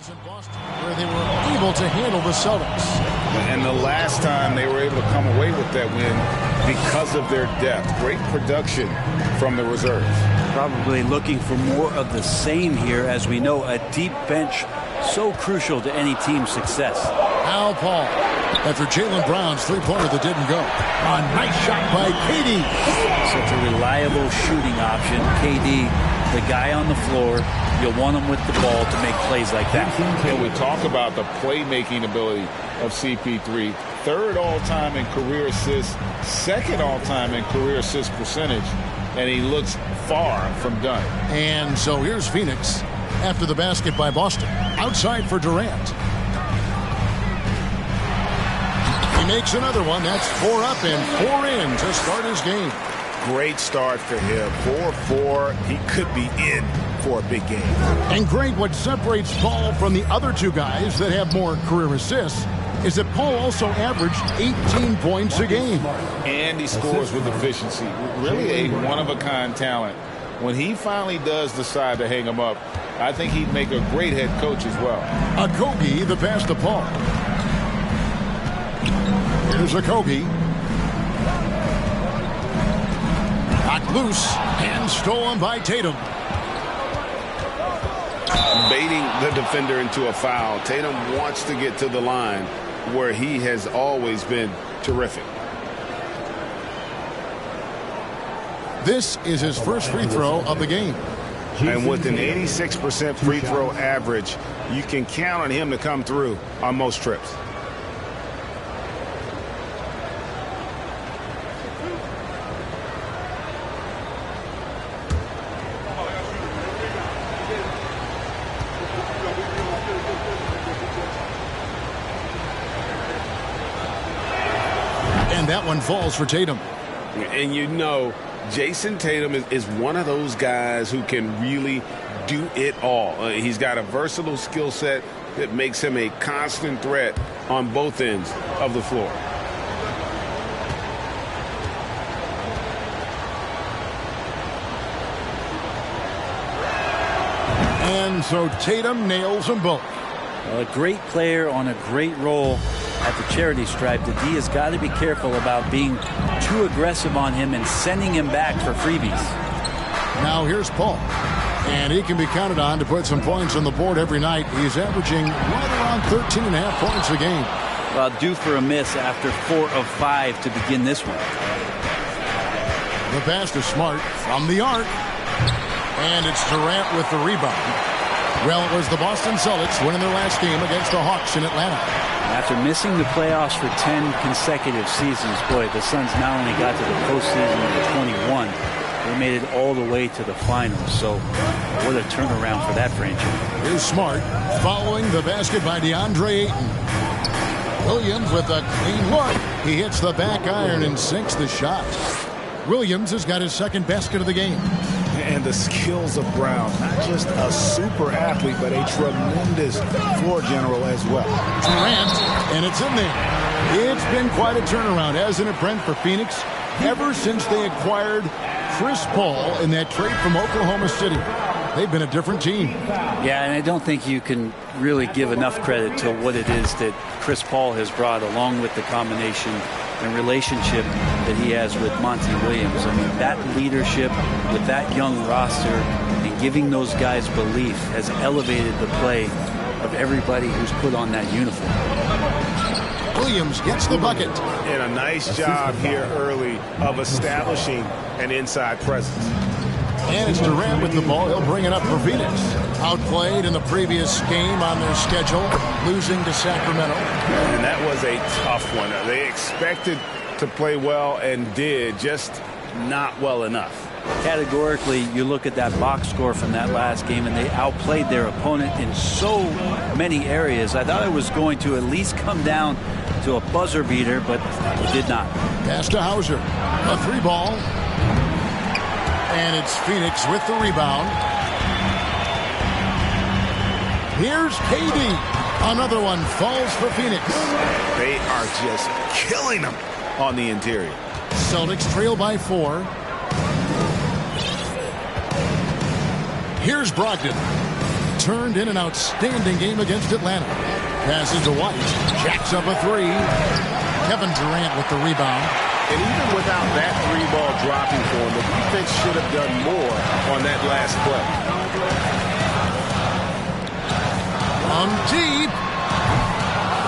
was in Boston, where they were able to handle the Celtics. And the last time they were able to come away with that win because of their depth. Great production from the reserves. Probably looking for more of the same here, as we know a deep bench so crucial to any team's success. Al Paul, after Jaylen Brown's three-pointer that didn't go. A nice shot by KD. Such a reliable shooting option. KD, the guy on the floor. You'll want him with the ball to make plays like that. And we talk about the playmaking ability of CP3. Third all-time in career assists, second all-time in career assist percentage, and he looks far from done. And so here's Phoenix after the basket by Boston. Outside for Durant. He makes another one. That's 4 up and 4 in to start his game. Great start for him. 4-4. He could be in for a big game. And great, what separates Paul from the other two guys that have more career assists is that Paul also averaged 18 points a game. And he scores with efficiency. Really a one-of-a-kind talent. When he finally does decide to hang him up, I think he'd make a great head coach as well. Okogie, the pass to Paul. Here's Okogie. Knocked loose and stolen by Tatum. Baiting the defender into a foul. Tatum wants to get to the line where he has always been terrific. This is his first free throw of the game. And with an 86% free throw average, you can count on him to come through on most trips. And that one falls for Tatum. And you know, Jason Tatum is one of those guys who can really do it all. He's got a versatile skill set that makes him a constant threat on both ends of the floor. And so Tatum nails them both. Well, a great player on a great role at the charity stripe. The D has got to be careful about being too aggressive on him and sending him back for freebies. Now here's Paul. And he can be counted on to put some points on the board every night. He's averaging right around 13.5 points a game. Well, due for a miss after 4 of 5 to begin this one. The pass to Smart from the arc. And it's Durant with the rebound. Well, it was the Boston Celtics winning their last game against the Hawks in Atlanta. After missing the playoffs for 10 consecutive seasons, boy, the Suns not only got to the postseason in 21, they made it all the way to the finals. So what a turnaround for that franchise. Here's Smart following the basket by DeAndre Ayton. Williams with a clean look. He hits the back iron and sinks the shot. Williams has got his second basket of the game. And the skills of Brown, not just a super athlete, but a tremendous floor general as well. Durant, and it's in there. It's been quite a turnaround, hasn't it, Brent, for Phoenix? Ever since they acquired Chris Paul in that trade from Oklahoma City, they've been a different team. Yeah, and I don't think you can really give enough credit to what it is that Chris Paul has brought, along with the combination and relationship that he has with Monty Williams. I mean, that leadership with that young roster and giving those guys belief has elevated the play of everybody who's put on that uniform. Williams gets the bucket. And a nice job here early of establishing an inside presence. And it's Durant with the ball. He'll bring it up for Phoenix. Outplayed in the previous game on their schedule, losing to Sacramento. And that was a tough one. They expected to play well and did, just not well enough. Categorically, you look at that box score from that last game, and they outplayed their opponent in so many areas. I thought it was going to at least come down to a buzzer beater, but it did not. Pass to Hauser. A 3-ball. And it's Phoenix with the rebound. Here's KD. Another one falls for Phoenix. They are just killing them on the interior. Celtics trail by 4. Here's Brogdon. turned in an outstanding game against Atlanta. Passes to White. Jacks up a three. Kevin Durant with the rebound. And even without that three ball dropping for him, the defense should have done more on that last play. From deep.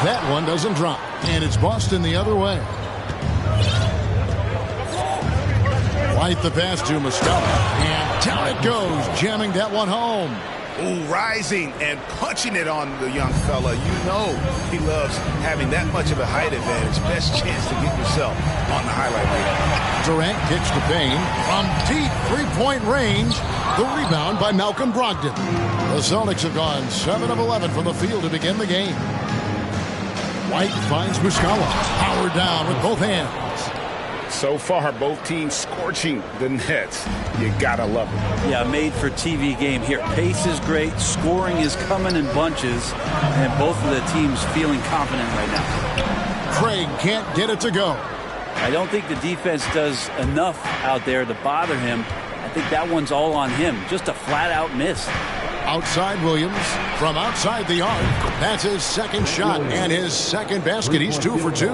That one doesn't drop. And it's Boston the other way. White the pass to Muscala. And down it goes, jamming that one home. Ooh, rising and punching it on the young fella. You know he loves having that much of a height advantage. Best chance to get yourself on the highlight reel. Durant kicks to Payne. From deep three-point range, the rebound by Malcolm Brogdon. The Celtics have gone 7 of 11 from the field to begin the game. White finds Muscala. Powered down with both hands. So far, both teams scorching the Nets. You gotta love it. Yeah, made for TV game here. Pace is great. Scoring is coming in bunches. And both of the teams feeling confident right now. Craig can't get it to go. I don't think the defense does enough out there to bother him. I think that one's all on him. Just a flat-out miss. Outside Williams. From outside the arc. That's his second shot and his second basket. He's 2 for 2.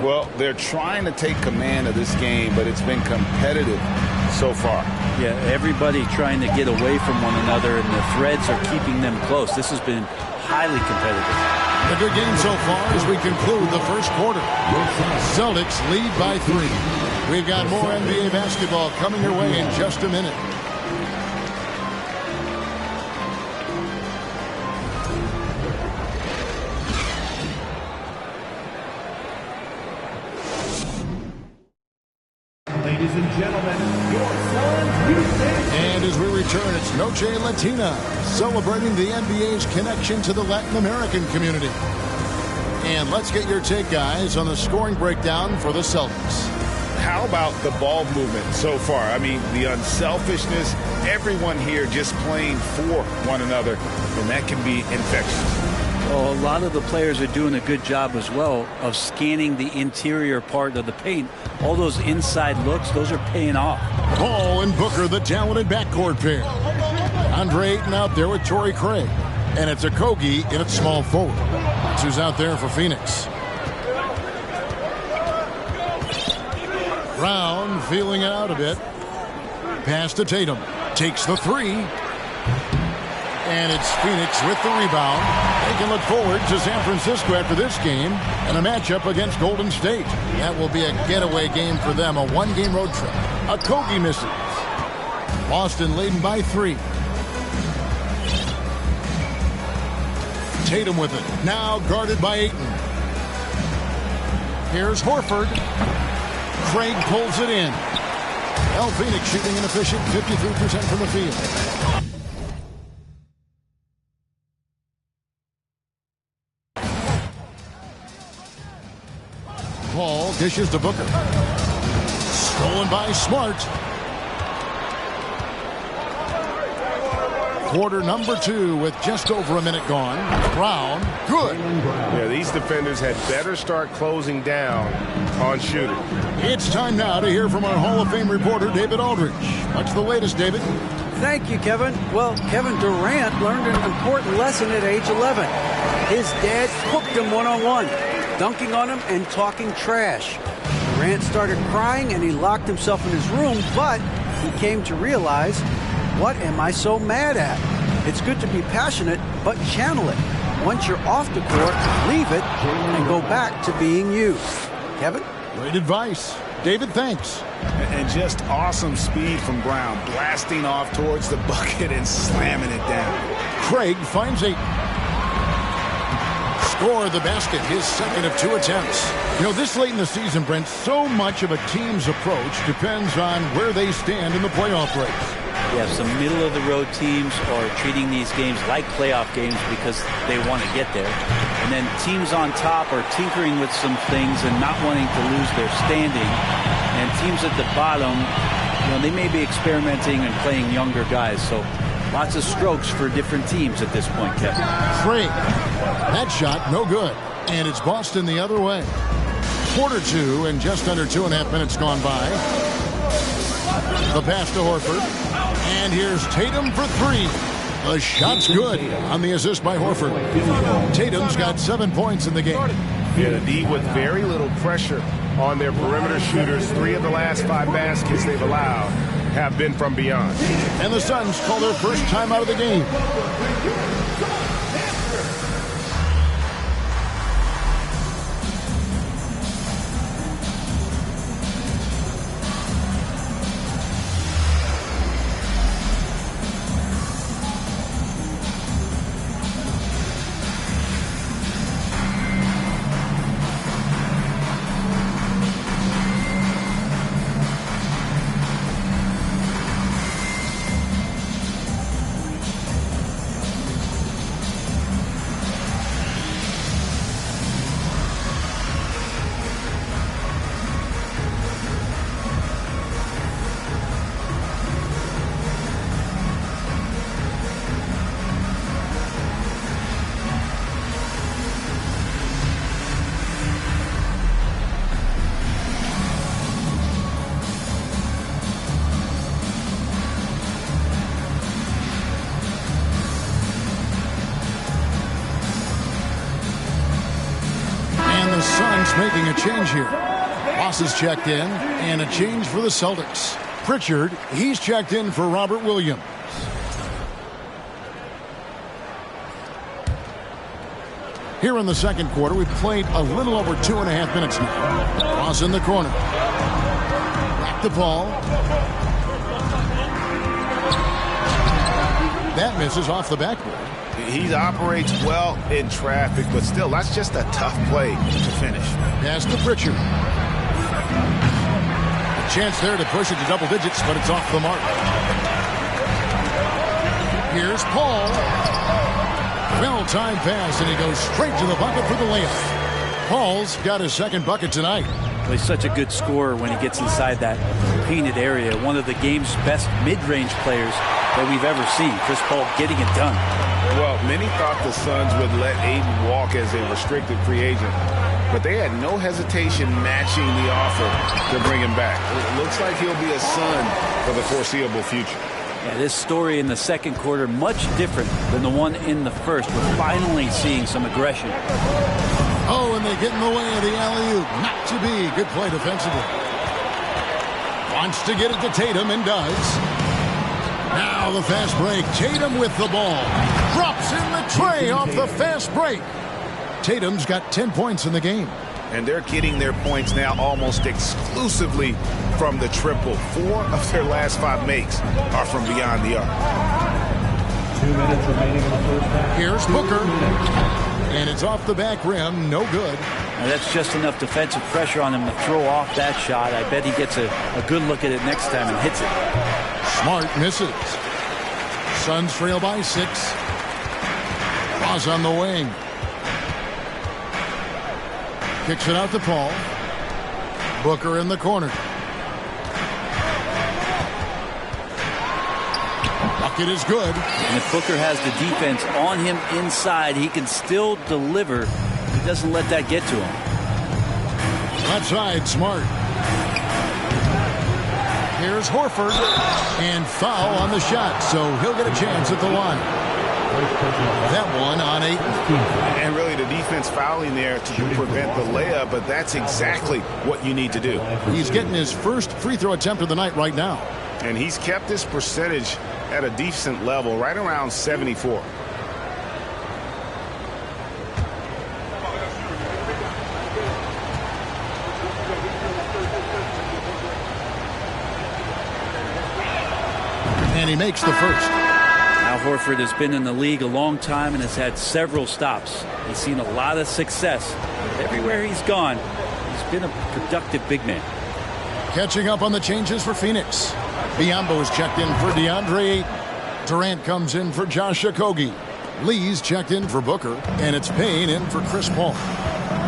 Well, they're trying to take command of this game, but it's been competitive so far. Yeah, everybody trying to get away from one another, and the threads are keeping them close. This has been highly competitive. A good game so far as we conclude the first quarter. Celtics lead by 3. We've got more NBA basketball coming your way in just a minute. Ladies and gentlemen, your Suns Houston. And as we return, it's Noche Latina, celebrating the NBA's connection to the Latin American community. And let's get your take, guys, on the scoring breakdown for the Celtics. How about the ball movement so far? I mean, the unselfishness, everyone here just playing for one another, and that can be infectious. Well, a lot of the players are doing a good job as well of scanning the interior part of the paint. All those inside looks, those are paying off. Paul and Booker, the talented backcourt pair. Andre Ayton out there with Torrey Craig. And it's Okogie in its small forward. That's who's out there for Phoenix. Brown feeling it out a bit. Pass to Tatum. Takes the three. And it's Phoenix with the rebound. They can look forward to San Francisco after this game and a matchup against Golden State. That will be a getaway game for them, a one-game road trip. Okogie misses. Boston leading by 3. Tatum with it. Now guarded by Ayton. Here's Horford. Craig pulls it in. El Phoenix shooting an efficient 53% from the field. Paul dishes to Booker. Stolen by Smart. Quarter number 2 with just over a minute gone. Brown, good. Yeah, these defenders had better start closing down on shooting. It's time now to hear from our Hall of Fame reporter, David Aldridge. What's the latest, David? Thank you, Kevin. Well, Kevin Durant learned an important lesson at age 11. His dad cooked him one-on-one, dunking on him and talking trash. Durant started crying and he locked himself in his room, but he came to realize, what am I so mad at? It's good to be passionate, but channel it. Once you're off the court, leave it and go back to being you. Kevin? Great advice. David, thanks. And just awesome speed from Brown, blasting off towards the bucket and slamming it down. Craig finds Ayton. Score the basket, his second of 2 attempts. You know, this late in the season, Brent, so much of a team's approach depends on where they stand in the playoff race. Yeah, some middle-of-the-road teams are treating these games like playoff games because they want to get there. And then teams on top are tinkering with some things and not wanting to lose their standing. And teams at the bottom, you know, they may be experimenting and playing younger guys. So lots of strokes for different teams at this point, Kevin. Craig, that shot, no good. And it's Boston the other way. Quarter 2 and just under 2.5 minutes gone by. The pass to Horford. And here's Tatum for 3. The shot's good on the assist by Horford. Tatum's got 7 points in the game. Yeah, the D with very little pressure on their perimeter shooters. 3 of the last 5 baskets they've allowed have been from beyond. And the Suns call their first time out of the game. Suns making a change here. Ross is checked in, and a change for the Celtics. Pritchard, he's checked in for Robert Williams. Here in the second quarter, we've played a little over 2.5 minutes now. Ross in the corner. Back the ball. That misses off the backboard. He operates well in traffic, but still, that's just a tough play to finish. Pass to Pritchard. A chance there to push it to double digits, but it's off the mark. Here's Paul. Well-timed pass, and he goes straight to the bucket for the layup. Paul's got his second bucket tonight. He's such a good scorer when he gets inside that painted area. One of the game's best mid-range players that we've ever seen. Chris Paul getting it done. Well, many thought the Suns would let Ayton walk as a restricted free agent, but they had no hesitation matching the offer to bring him back. It looks like he'll be a Sun for the foreseeable future. Yeah, this story in the second quarter much different than the one in the first. We're finally seeing some aggression. Oh, and they get in the way of the alley-oop. Not to be. Good play defensively. Wants to get it to Tatum and does. Now the fast break. Tatum with the ball. Drops in the tray off the fast break. Tatum's got 10 points in the game. And they're getting their points now almost exclusively from the triple. 4 of their last 5 makes are from beyond the arc. 2 minutes remaining in the first half. Here's Booker. And it's off the back rim. No good. Now that's just enough defensive pressure on him to throw off that shot. I bet he gets a good look at it next time and hits it. Smart misses. Suns trail by 6. Ross on the wing. Kicks it out to Paul. Booker in the corner. Bucket is good. And if Booker has the defense on him inside, he can still deliver. He doesn't let that get to him. Left side, Smart. Here's Horford. And foul on the shot, so he'll get a chance at the line. That one on 8. And really the defense fouling there to prevent the layup, but that's exactly what you need to do. He's getting his first free throw attempt of the night right now. And he's kept his percentage at a decent level, right around 74. And he makes the first. Al Horford has been in the league a long time and has had several stops. He's seen a lot of success. Everywhere he's gone, he's been a productive big man. Catching up on the changes for Phoenix. Biyombo is checked in for DeAndre Ayton. Durant comes in for Josh Okogie. Lee's checked in for Booker. And it's Payne in for Chris Paul.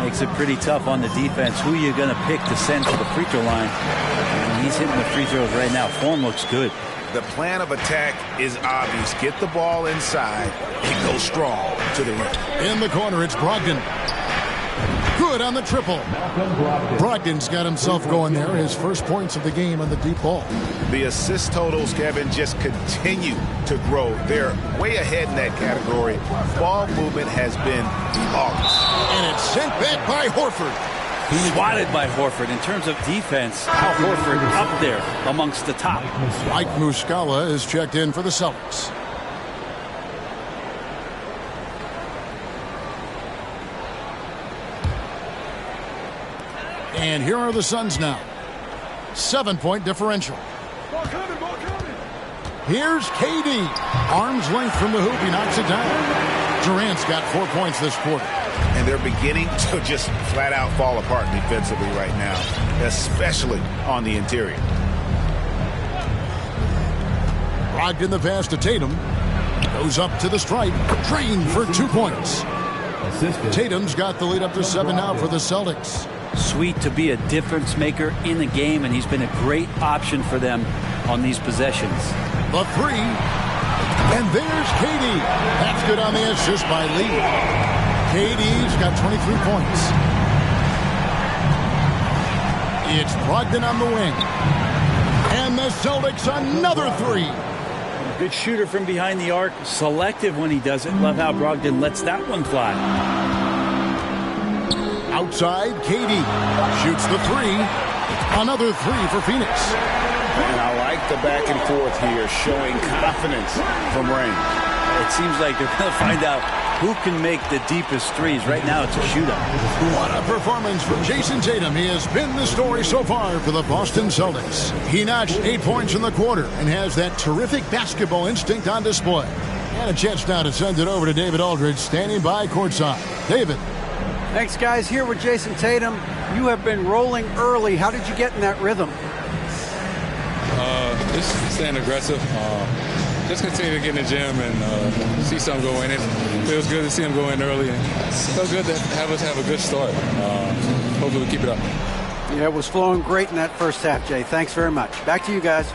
Makes it pretty tough on the defense. Who are you going to pick to send to the free throw line? And he's hitting the free throws right now. Form looks good. The plan of attack is obvious. Get the ball inside and go strong to the rim. In the corner, it's Brogdon. Good on the triple. Brogdon's got himself going there. His first points of the game on the deep ball. The assist totals, Kevin, just continue to grow. They're way ahead in that category. Ball movement has been flawless. And it's sent back by Horford. Swatted by Horford. In terms of defense, Al Horford up there amongst the top. Mike Muscala is checked in for the Celtics. And here are the Suns now. 7-point differential. Here's KD. Arm's length from the hoop. He knocks it down. Durant's got 4 points this quarter. And they're beginning to just flat out fall apart defensively right now, especially on the interior. Brogdon the pass to Tatum. Goes up to the stripe. Drained for 2 points. Tatum's got the lead up to 7 now for the Celtics. Sweet to be a difference maker in the game, and he's been a great option for them on these possessions. The three. And there's KD. That's good on the assist by Lee. KD's got 23 points. It's Brogdon on the wing. And the Celtics another three. Good shooter from behind the arc. Selective when he does it. Love how Brogdon lets that one fly. Outside, KD shoots the three. Another three for Phoenix. And I like the back and forth here, showing confidence from Rain. It seems like they're going to find out who can make the deepest threes. Right now, it's a shootout. What a performance from Jason Tatum. He has been the story so far for the Boston Celtics. He notched 8 points in the quarter and has that terrific basketball instinct on display. And a chance now to send it over to David Aldridge, standing by courtside. David. Thanks, guys. Here with Jason Tatum. You have been rolling early. How did you get in that rhythm? Just staying aggressive. Just continue to get in the gym and see something go in. It feels good to see him go in early. And it feels good to have us have a good start. Hopefully we keep it up. Yeah, it was flowing great in that first half, Jay. Thanks very much. Back to you guys.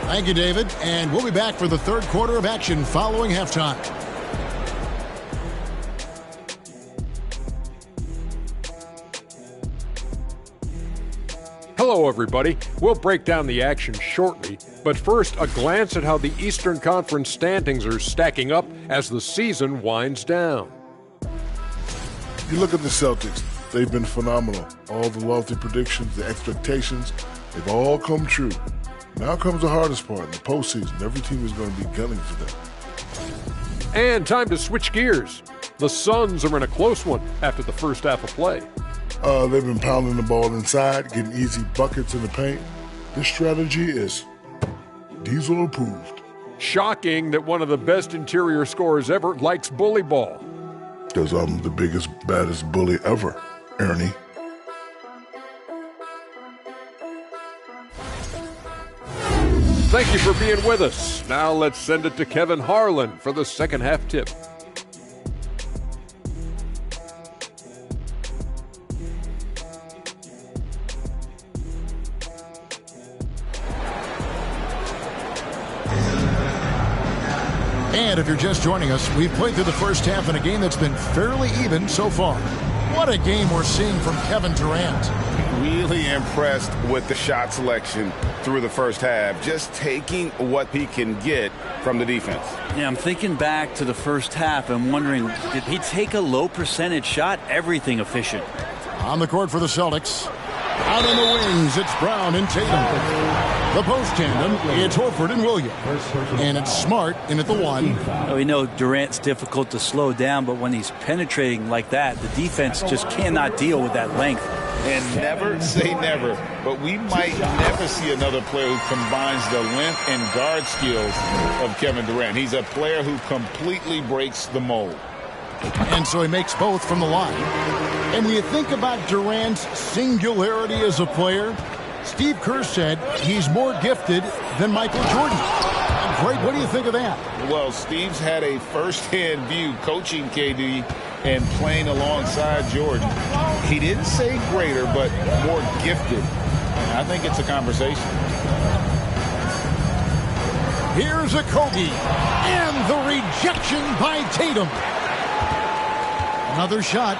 Thank you, David. And we'll be back for the third quarter of action following halftime. Hello, everybody. We'll break down the action shortly, but first, a glance at how the Eastern Conference standings are stacking up as the season winds down. You look at the Celtics, they've been phenomenal. All the lofty predictions, the expectations, they've all come true. Now comes the hardest part, in the postseason. Every team is going to be gunning for them. And time to switch gears. The Suns are in a close one after the first half of play. They've been pounding the ball inside, getting easy buckets in the paint. This strategy is Diesel approved. Shocking that one of the best interior scorers ever likes bully ball. Because I'm the biggest, baddest bully ever, Ernie. Thank you for being with us. Now let's send it to Kevin Harlan for the second half tip. And if you're just joining us, we've played through the first half in a game that's been fairly even so far. What a game we're seeing from Kevin Durant. Really impressed with the shot selection through the first half, just taking what he can get from the defense. Yeah, I'm thinking back to the first half and wondering, did he take a low percentage shot? Everything efficient. On the court for the Celtics. Out on the wings, it's Brown and Tatum. The post tandem, it's Horford and Williams. And it's Smart in at the one. Oh, we know Durant's difficult to slow down, but when he's penetrating like that, the defense just cannot deal with that length. And never say never, but we might never see another player who combines the length and guard skills of Kevin Durant. He's a player who completely breaks the mold. And so he makes both from the line. And when you think about Durant's singularity as a player, Steve Kerr said he's more gifted than Michael Jordan. Greg, what do you think of that? Well, Steve's had a first-hand view coaching KD and playing alongside Jordan. He didn't say greater, but more gifted. And I think it's a conversation. Here's a Kobe. And the rejection by Tatum. Another shot.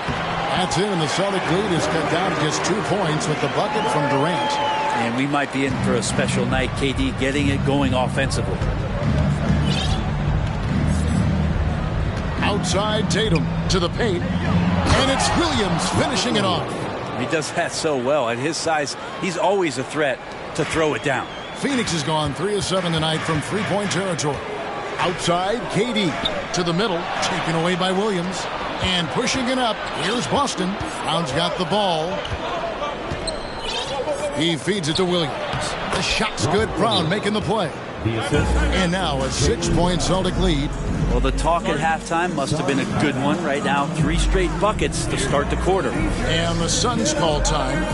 That's in, and the Celtic lead is cut down to just 2 points with the bucket from Durant. And we might be in for a special night. KD getting it going offensively. Outside Tatum to the paint, and it's Williams finishing it off. He does that so well. At his size, he's always a threat to throw it down. Phoenix has gone 3 of 7 tonight from three-point territory. Outside, KD to the middle, taken away by Williams. And pushing it up, here's Boston. Brown's got the ball. He feeds it to Williams. The shot's good. Brown making the play. And now a 6-point Celtic lead. Well, the talk at halftime must have been a good one. Right now, 3 straight buckets to start the quarter. And the Suns call time.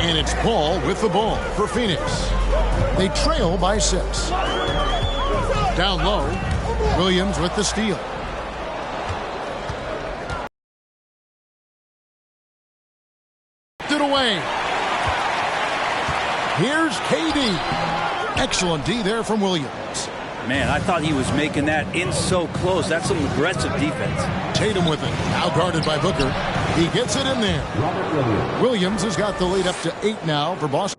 And it's Paul with the ball for Phoenix. They trail by 6. Down low, Williams with the steal. It away. Here's KD. Excellent D there from Williams. Man, I thought he was making that in so close. That's some aggressive defense. Tatum with it. Now guarded by Booker. He gets it in there. Williams has got the lead up to 8 now for Boston.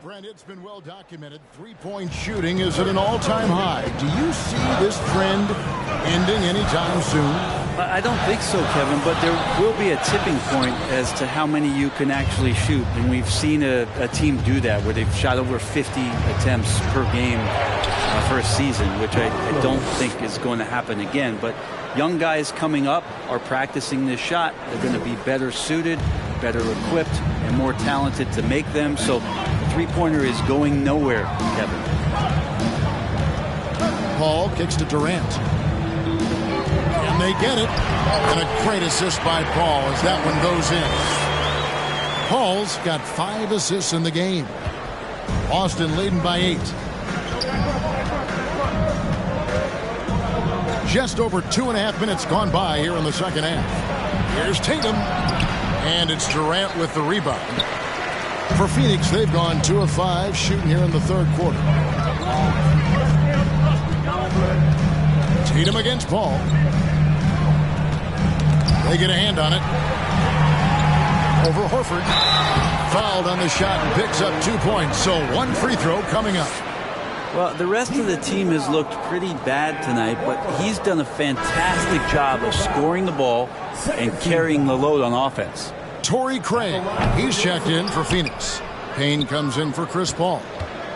Brent, it's been well documented. 3-point shooting is at an all-time high. Do you see this trend ending anytime soon? I don't think so, Kevin, but there will be a tipping point as to how many you can actually shoot. And we've seen a team do that where they've shot over 50 attempts per game for a season, which I don't think is going to happen again. But young guys coming up are practicing this shot. They're going to be better suited, better equipped, and more talented to make them. So the three-pointer is going nowhere, Kevin. Paul kicks to Durant. And they get it. And a great assist by Paul as that one goes in. Paul's got 5 assists in the game. Boston leading by 8. Just over 2.5 minutes gone by here in the second half. Here's Tatum. And it's Durant with the rebound. For Phoenix, they've gone 2 of 5 shooting here in the third quarter. Tatum against Paul. They get a hand on it. Over Horford. Fouled on the shot and picks up 2 points. So 1 free throw coming up. Well, the rest of the team has looked pretty bad tonight, but he's done a fantastic job of scoring the ball and carrying the load on offense. Torrey Craig, he's checked in for Phoenix. Payne comes in for Chris Paul.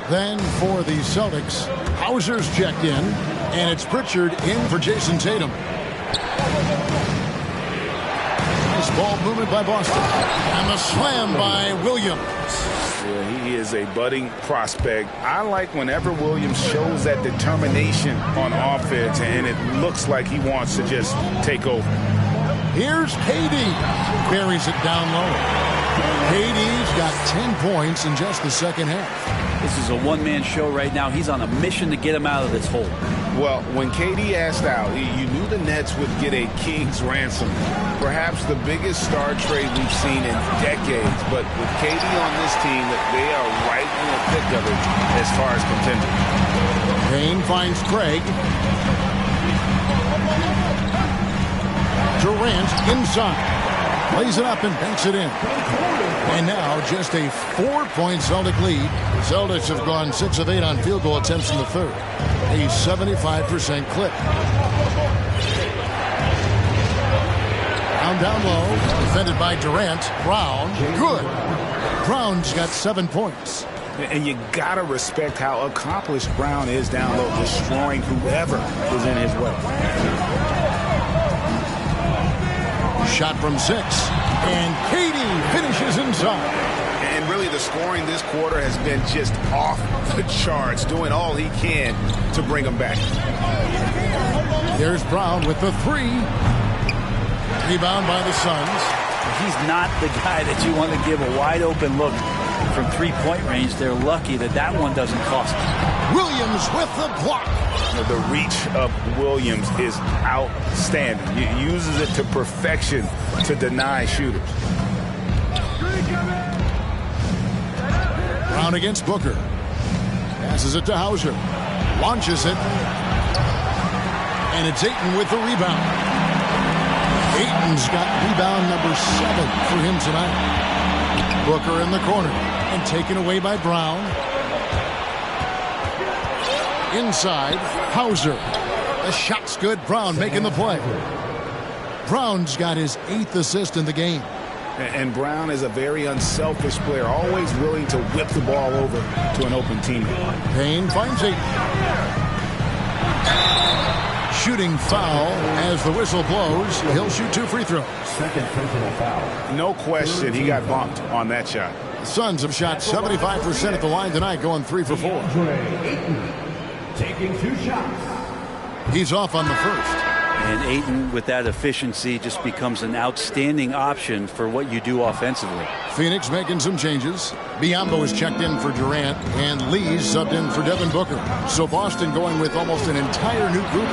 Then for the Celtics, Hauser's checked in, and it's Pritchard in for Jason Tatum. Nice ball movement by Boston. And the slam by Williams. Yeah, he is a budding prospect. I like whenever Williams shows that determination on offense, and it looks like he wants to just take over. Here's KD. Buries it down low. KD's got 10 points in just the second half. This is a one-man show right now. He's on a mission to get him out of this hole. Well, when KD asked out, you knew the Nets would get a king's ransom. Perhaps the biggest star trade we've seen in decades. But with KD on this team, they are right in the thick of it as far as contenders. Payne finds Craig. Durant inside. Lays it up and banks it in. And now just a 4-point Celtic lead. The Celtics have gone 6 of 8 on field goal attempts in the third. A 75% clip. Down low. Defended by Durant. Brown. Good. Brown's got 7 points. And you got to respect how accomplished Brown is down low, destroying whoever is in his way. Shot from 6. And KD finishes inside. And really the scoring this quarter has been just off the charts, doing all he can to bring them back. There's Brown with the 3. Rebound by the Suns. He's not the guy that you want to give a wide open look from 3-point range. They're lucky that one doesn't cost them. Williams with the block. The reach of Williams is outstanding. He uses it to perfection to deny shooters. Brown against Booker. Passes it to Hauser. Launches it. And it's Ayton with the rebound. Ayton's got rebound number 7 for him tonight. Booker in the corner. And taken away by Brown. Inside, Hauser. The shot's good. Brown making the play. Brown's got his 8th assist in the game. And Brown is a very unselfish player, always willing to whip the ball over to an open teammate. Payne finds Ayton. Shooting foul as the whistle blows. He'll shoot 2 free throws. Second personal foul. No question, he got bumped on that shot. The Suns have shot 75% at the line tonight, going 3 for 4. Ayton taking 2 shots. He's off on the first. And Ayton, with that efficiency, just becomes an outstanding option for what you do offensively. Phoenix making some changes. Biyombo is checked in for Durant, and Lee's subbed in for Devin Booker. So Boston going with almost an entire new group.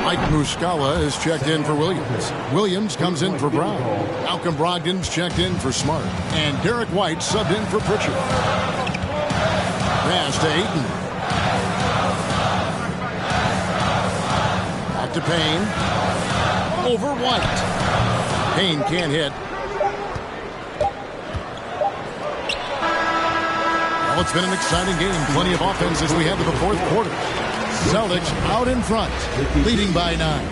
Mike Muscala is checked in for Williams. Williams comes in for Brown. Malcolm Brogdon's checked in for Smart. And Derek White subbed in for Pritchard. Pass to Ayton. Back to Payne. Over White. Payne can't hit. Well, it's been an exciting game. Plenty of offense as we head to the fourth quarter. Celtics out in front, leading by 9.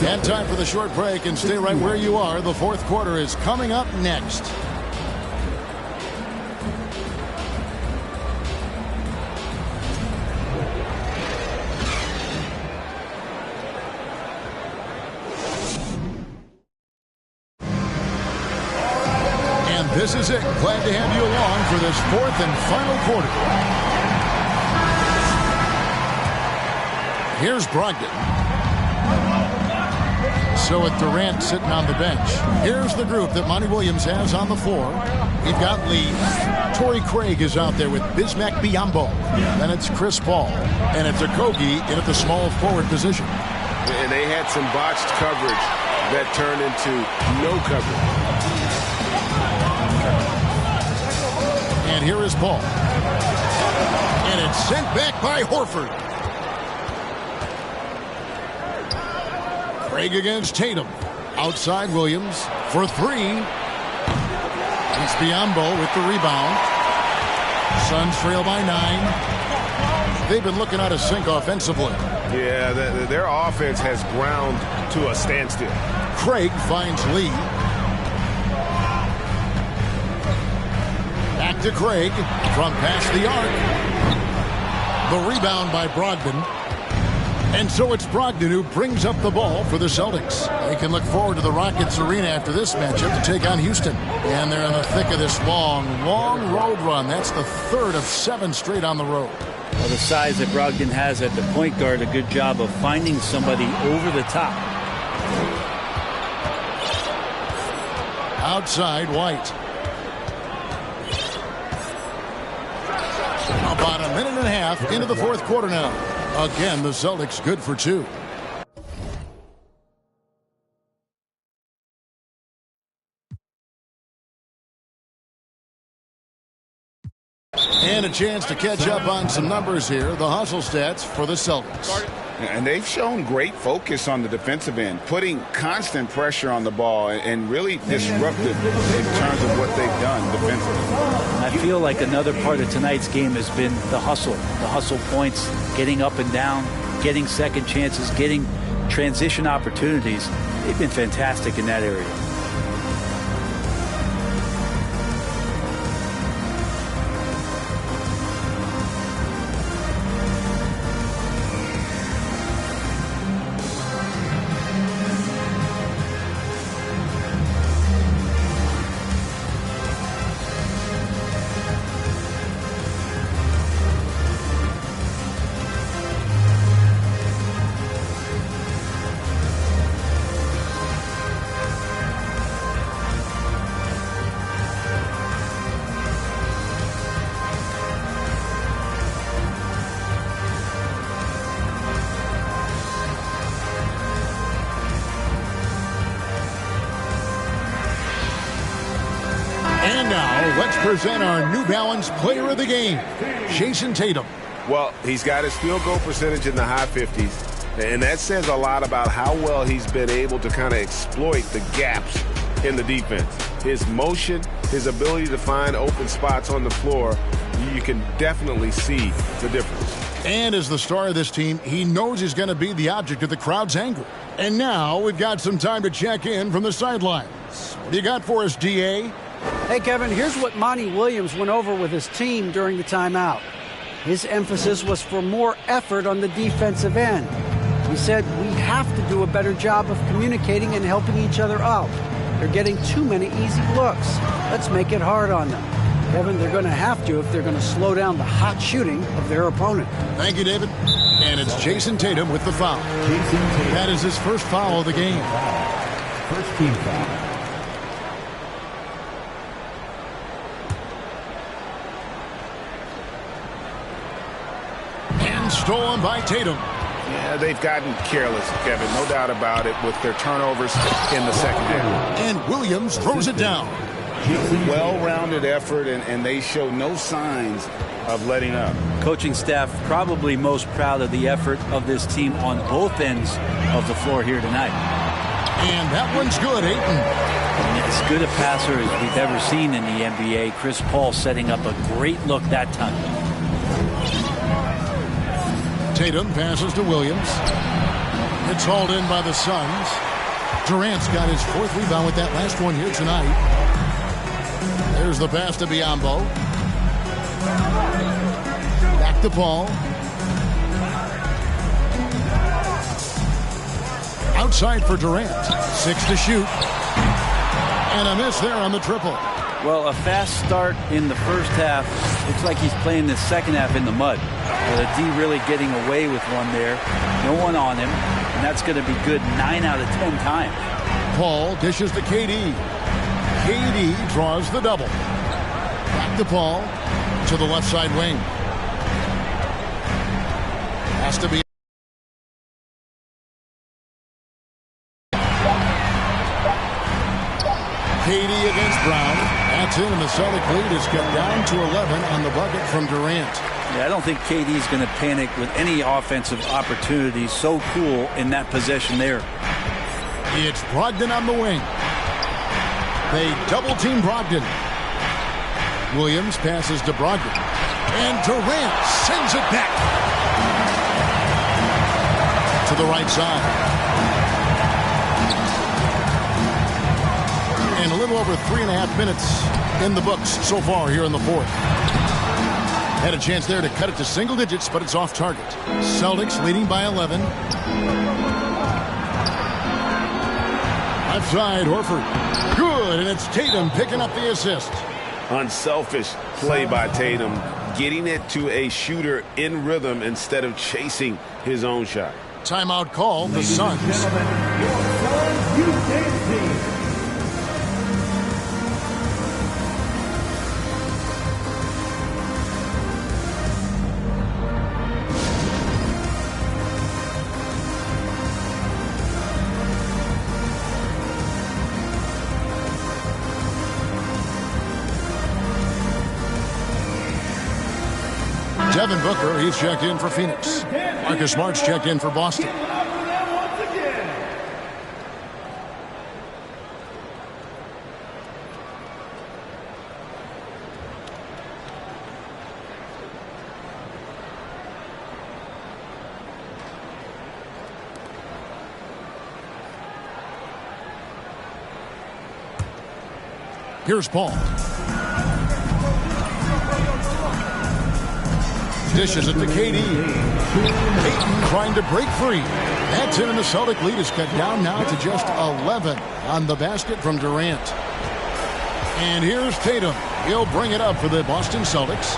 And time for the short break, and stay right where you are. The fourth quarter is coming up next. This is it. Glad to have you along for this fourth and final quarter. Here's Brogdon. So with Durant sitting on the bench, here's the group that Monty Williams has on the floor. We've got Lee. Torrey Craig is out there with Bismack Biyombo. Then it's Chris Paul. And it's Okogie in at the small forward position. And they had some botched coverage that turned into no coverage. And here is Paul. And it's sent back by Horford. Craig against Tatum. Outside Williams for three. It's Biyombo with the rebound. Suns trail by 9. They've been looking out of sync offensively. Yeah, their offense has ground to a standstill. Craig finds Lee. Back to Craig from past the arc. The rebound by Brogdon. And so it's Brogdon who brings up the ball for the Celtics. They can look forward to the Rockets arena after this matchup to take on Houston. And they're in the thick of this long road run. That's the third of 7 straight on the road. Well, the size that Brogdon has at the point guard, a good job of finding somebody over the top. Outside White. About a minute and a half into the fourth quarter now. Again, the Celtics good for 2. And a chance to catch up on some numbers here. The hustle stats for the Celtics. And they've shown great focus on the defensive end, putting constant pressure on the ball and really disruptive in terms of what they've done defensively. I feel like another part of tonight's game has been the hustle points, getting up and down, getting second chances, getting transition opportunities. They've been fantastic in that area. And now, let's present our New Balance player of the game, Jayson Tatum. Well, he's got his field goal percentage in the high 50s, and that says a lot about how well he's been able to kind of exploit the gaps in the defense. His motion, his ability to find open spots on the floor, you can definitely see the difference. And as the star of this team, he knows he's going to be the object of the crowd's anger. And now we've got some time to check in from the sidelines. What do you got for us, DA? Hey, Kevin, here's what Monty Williams went over with his team during the timeout. His emphasis was for more effort on the defensive end. He said, we have to do a better job of communicating and helping each other out. They're getting too many easy looks. Let's make it hard on them. Kevin, they're going to have to if they're going to slow down the hot shooting of their opponent. Thank you, David. And it's Jayson Tatum with the foul. That is his first foul of the game. First team foul. And stolen by Tatum. Yeah, they've gotten careless, Kevin, no doubt about it, with their turnovers in the second half. And Williams throws it down. Well-rounded effort, and they show no signs of letting up. Coaching staff probably most proud of the effort of this team on both ends of the floor here tonight. And that one's good, Ayton. As good a passer as we've ever seen in the NBA. Chris Paul setting up a great look that time. Tatum passes to Williams. It's hauled in by the Suns. Durant's got his fourth rebound with that last one here tonight. There's the pass to Biyombo. Back to Paul. Outside for Durant. 6 to shoot. And a miss there on the triple. Well, a fast start in the first half. Looks like he's playing the second half in the mud. The D really getting away with one there. No one on him. And that's going to be good 9 out of 10 times. Paul dishes to KD. KD draws the double. Back to Paul. To the left side wing. Has to be That's in, and the Celtic lead is cut down to 11 on the bucket from Durant. Yeah, I don't think KD is going to panic with any offensive opportunity. So cool in that possession there. It's Brogdon on the wing. They double-team Brogdon. Williams passes to Brogdon. And Durant sends it back to the right side. And a little over 3.5 minutes in the books so far here in the fourth. Had a chance there to cut it to single digits, but it's off target. Celtics leading by 11. Left side, Horford. Good, and it's Tatum picking up the assist. Unselfish play by Tatum, getting it to a shooter in rhythm instead of chasing his own shot. Timeout call, the Suns. Devin Booker, he's checked in for Phoenix. Marcus Smart's checked in for Boston. Here's Paul. Dishes it to KD. Ayton trying to break free. That's in, and the Celtic lead is cut down now to just 11 on the basket from Durant. And here's Tatum. He'll bring it up for the Boston Celtics.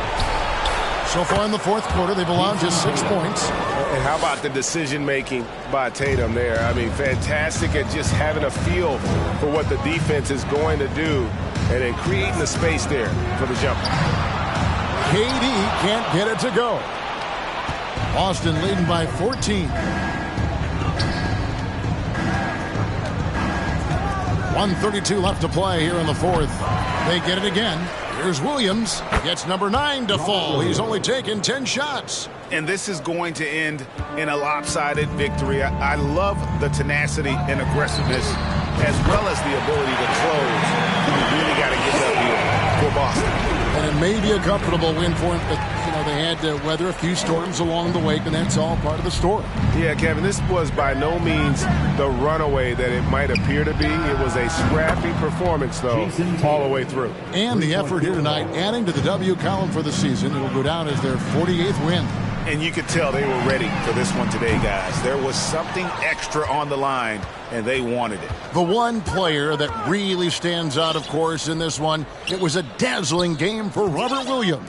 So far in the fourth quarter, they've allowed just 6 points. And how about the decision-making by Tatum there? I mean, fantastic at just having a feel for what the defense is going to do and then creating the space there for the jumper. KD can't get it to go. Boston leading by 14. 1:32 left to play here in the fourth. They get it again. Here's Williams. Gets number 9 to fall. He's only taken 10 shots. And this is going to end in a lopsided victory. I love the tenacity and aggressiveness as well as the ability to close. You really got to get it up here for Boston. And it may be a comfortable win for him, but they had to weather a few storms along the way, and that's all part of the story. Yeah, Kevin, this was by no means the runaway that it might appear to be. It was a scrappy performance, though, all the way through. And the effort here tonight, adding to the W column for the season, it'll go down as their 48th win. And you could tell they were ready for this one today, guys. There was something extra on the line, and they wanted it. The one player that really stands out, of course, in this one, it was a dazzling game for Robert Williams.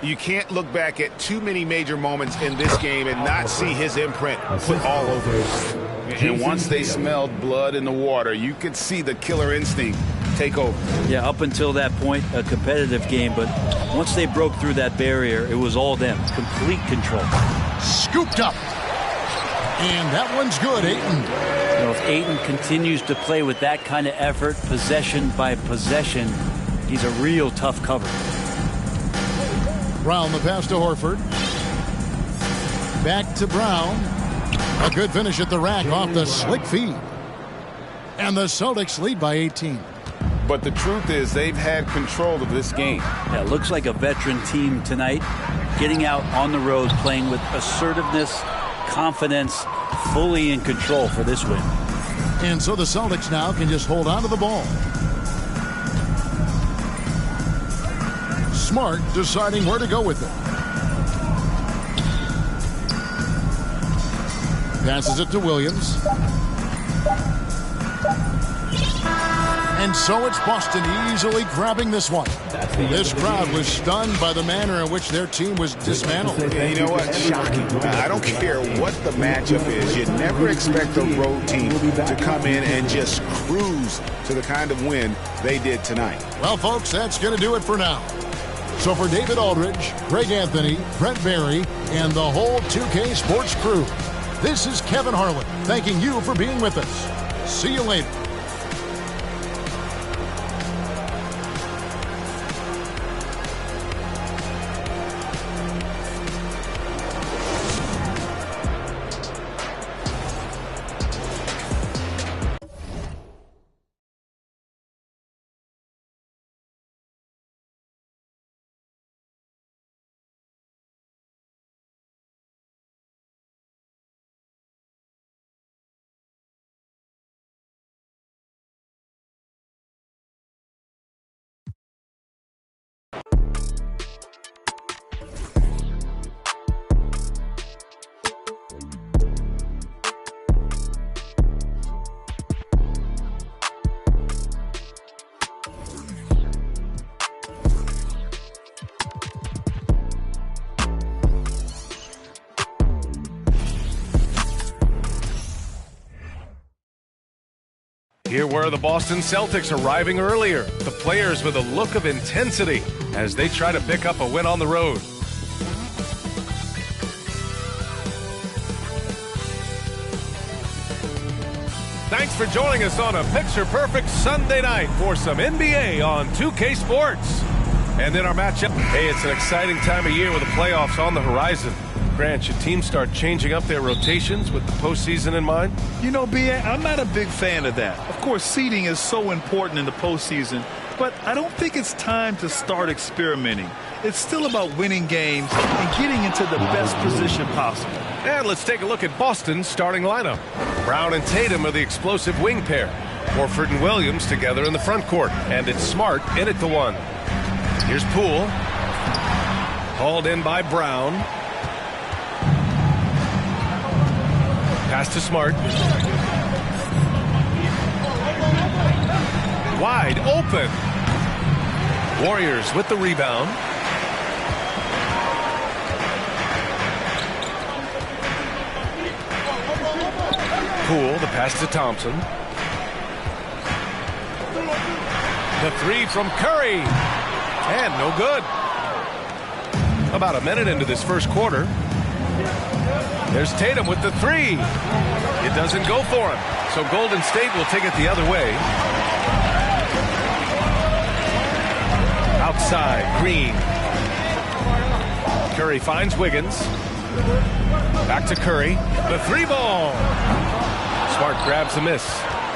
You can't look back at too many major moments in this game and not see his imprint put all over it. And once they smelled blood in the water, you could see the killer instinct take over. Yeah, up until that point, a competitive game, but once they broke through that barrier, it was all them. Complete control. Scooped up. And that one's good, Ayton. If Ayton continues to play with that kind of effort, possession by possession, he's a real tough cover. Brown the pass to Horford. Back to Brown. A good finish at the rack off the slick feed. And the Celtics lead by 18. But the truth is they've had control of this game. Yeah, looks like a veteran team tonight. Getting out on the road, playing with assertiveness, confidence, fully in control for this win. And so the Celtics now can just hold on to the ball. Smart deciding where to go with it. Passes it to Williams. And so it's Boston easily grabbing this one. This crowd was stunned by the manner in which their team was dismantled. And you know what? Shocking. I don't care what the matchup is. You never expect a road team to come in and just cruise to the kind of win they did tonight. Well, folks, that's going to do it for now. So for David Aldridge, Greg Anthony, Brent Barry, and the whole 2K Sports crew, this is Kevin Harlan thanking you for being with us. See you later. Here were the Boston Celtics arriving earlier. The players with a look of intensity as they try to pick up a win on the road. Thanks for joining us on a picture-perfect Sunday night for some NBA on 2K Sports. And in our matchup, hey, it's an exciting time of year with the playoffs on the horizon. Grant, should teams start changing up their rotations with the postseason in mind? You know, B.A., I'm not a big fan of that. Of course, seeding is so important in the postseason, but I don't think it's time to start experimenting. It's still about winning games and getting into the best position possible. And let's take a look at Boston's starting lineup. Brown and Tatum are the explosive wing pair. Horford and Williams together in the front court. And it's Smart in at the 1. Here's Poole. Hauled in by Brown. Pass to Smart. Wide open. Warriors with the rebound. Poole, the pass to Thompson. The 3 from Curry. And no good. About a minute into this first quarter. There's Tatum with the 3. It doesn't go for him. So Golden State will take it the other way. Outside, Green. Curry finds Wiggins. Back to Curry. The 3 ball. Smart grabs the miss.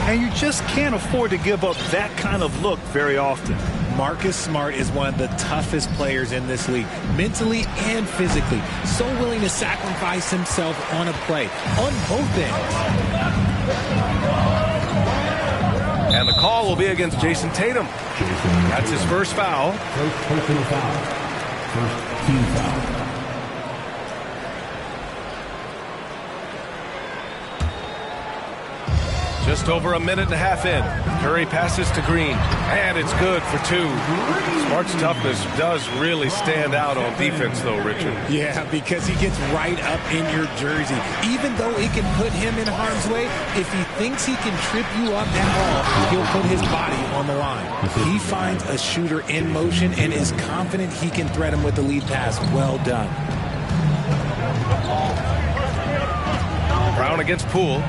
And you just can't afford to give up that kind of look very often. Marcus Smart is one of the toughest players in this league, mentally and physically. So willing to sacrifice himself on a play, on both ends. And the call will be against Jason Tatum. That's his first foul. First personal foul. First team foul. Just over a minute and a half in. Curry passes to Green. And it's good for 2. Smart's toughness does really stand out on defense, though, Richard. Yeah, because he gets right up in your jersey. Even though it can put him in harm's way, if he thinks he can trip you up at all, he'll put his body on the line. He finds a shooter in motion and is confident he can threat him with the lead pass. Well done. Brown against Poole.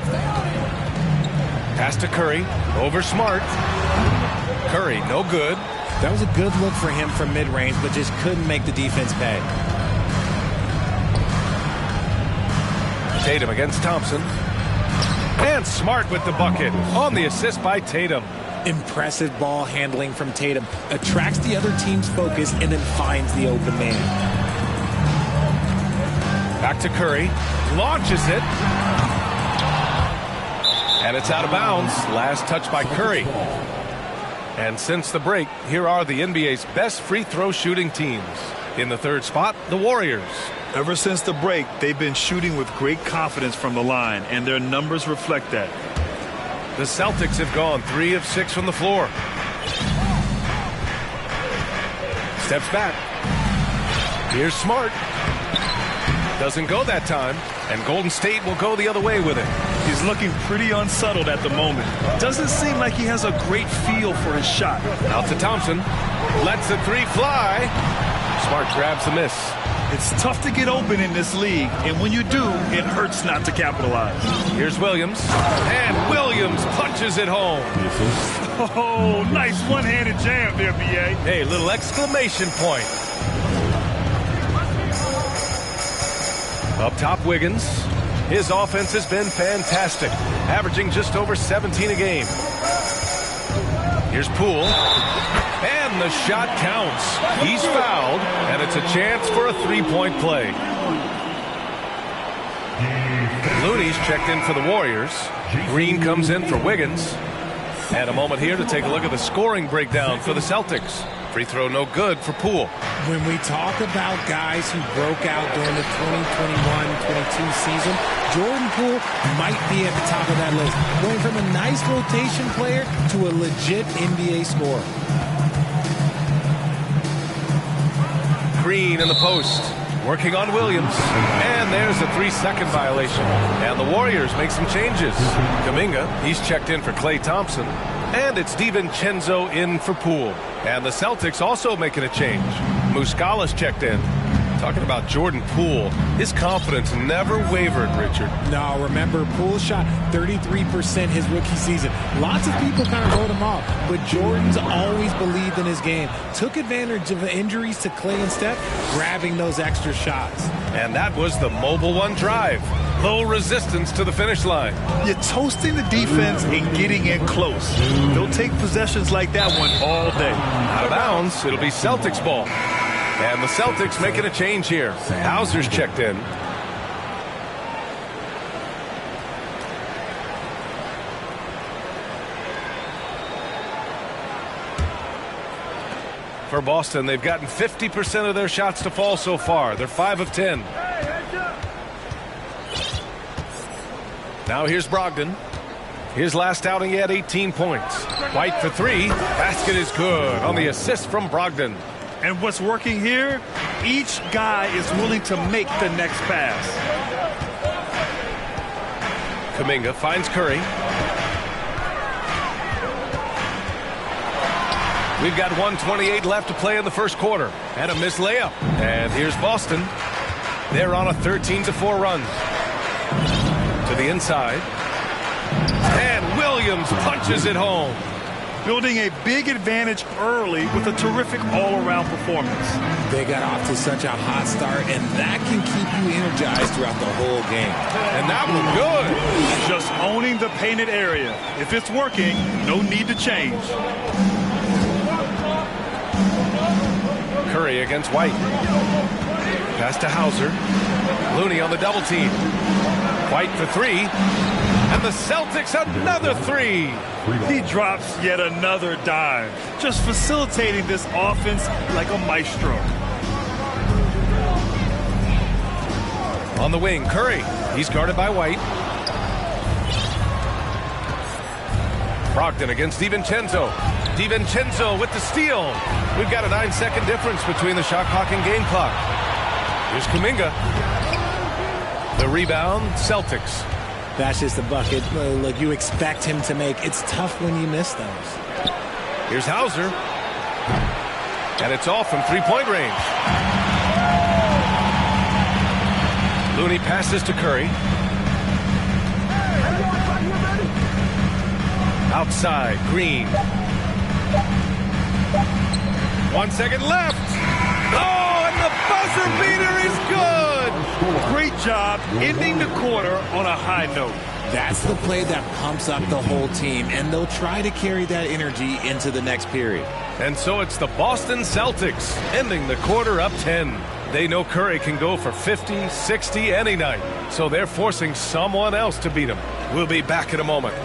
Pass to Curry, over Smart. Curry, no good. That was a good look for him from mid-range, but just couldn't make the defense pay. Tatum against Thompson. And Smart with the bucket on the assist by Tatum. Impressive ball handling from Tatum. Attracts the other team's focus and then finds the open man. Back to Curry. Launches it. And it's out of bounds. Last touch by Curry. And since the break, here are the NBA's best free throw shooting teams. In the third spot, the Warriors. Ever since the break, they've been shooting with great confidence from the line, and their numbers reflect that. The Celtics have gone 3 of 6 from the floor. Steps back. Here's Smart. Doesn't go that time, and Golden State will go the other way with it. He's looking pretty unsettled at the moment. Doesn't seem like he has a great feel for his shot. Out to Thompson. Lets the 3 fly. Smart grabs the miss. It's tough to get open in this league, and when you do, it hurts not to capitalize. Here's Williams. And Williams punches it home. Oh, nice one-handed jam there, B.A. Hey, little exclamation point. Up top, Wiggins. His offense has been fantastic, averaging just over 17 a game. Here's Poole. And the shot counts. He's fouled, and it's a chance for a 3-point play. Looney's checked in for the Warriors. Green comes in for Wiggins. And a moment here to take a look at the scoring breakdown for the Celtics. Free throw no good for Poole. When we talk about guys who broke out during the 2021-22 season, Jordan Poole might be at the top of that list, going from a nice rotation player to a legit NBA scorer. Green in the post. Working on Williams. And there's a 3-second violation. And the Warriors make some changes. Kuminga, he's checked in for Klay Thompson. And it's DiVincenzo in for Poole. And the Celtics also making a change. Muscala's checked in. Talking about Jordan Poole, his confidence never wavered, Richard. No, remember, Poole shot 33% his rookie season. Lots of people kind of wrote him off, but Jordan's always believed in his game. Took advantage of the injuries to Klay and Steph, grabbing those extra shots. And that was the Mobile One drive. Low resistance to the finish line. You're toasting the defense and getting in close. They'll take possessions like that one all day. Out of bounds, it'll be Celtics ball. And the Celtics making a change here. Hauser's checked in. For Boston, they've gotten 50% of their shots to fall so far. They're 5 of 10. Now here's Brogdon. His last outing, he had 18 points. White for 3. Basket is good on the assist from Brogdon. And what's working here? Each guy is willing to make the next pass. Kuminga finds Curry. We've got 1:28 left to play in the first quarter. And a missed layup. And here's Boston. They're on a 13-4 run. To the inside. And Williams punches it home. Building a big advantage early with a terrific all-around performance. They got off to such a hot start, and that can keep you energized throughout the whole game. And that was good. Just owning the painted area. If it's working, no need to change. Curry against White. Pass to Hauser. Looney on the double team. White for 3. And the Celtics another 3. He drops yet another dime. Just facilitating this offense like a maestro. On the wing, Curry. He's guarded by White. Brogdon against DiVincenzo. DiVincenzo with the steal. We've got a 9-second difference between the shot clock and game clock. Here's Kuminga. The rebound, Celtics. That's just a bucket like you expect him to make. It's tough when you miss those. Here's Hauser. And it's off from three-point range. Looney passes to Curry. Outside, Green. 1 second left. Oh, and the buzzer beater is good. Great job ending the quarter on a high note. That's the play that pumps up the whole team, and they'll try to carry that energy into the next period. And so it's the Boston Celtics ending the quarter up 10. They know Curry can go for 50, 60 any night, so they're forcing someone else to beat him. We'll be back in a moment.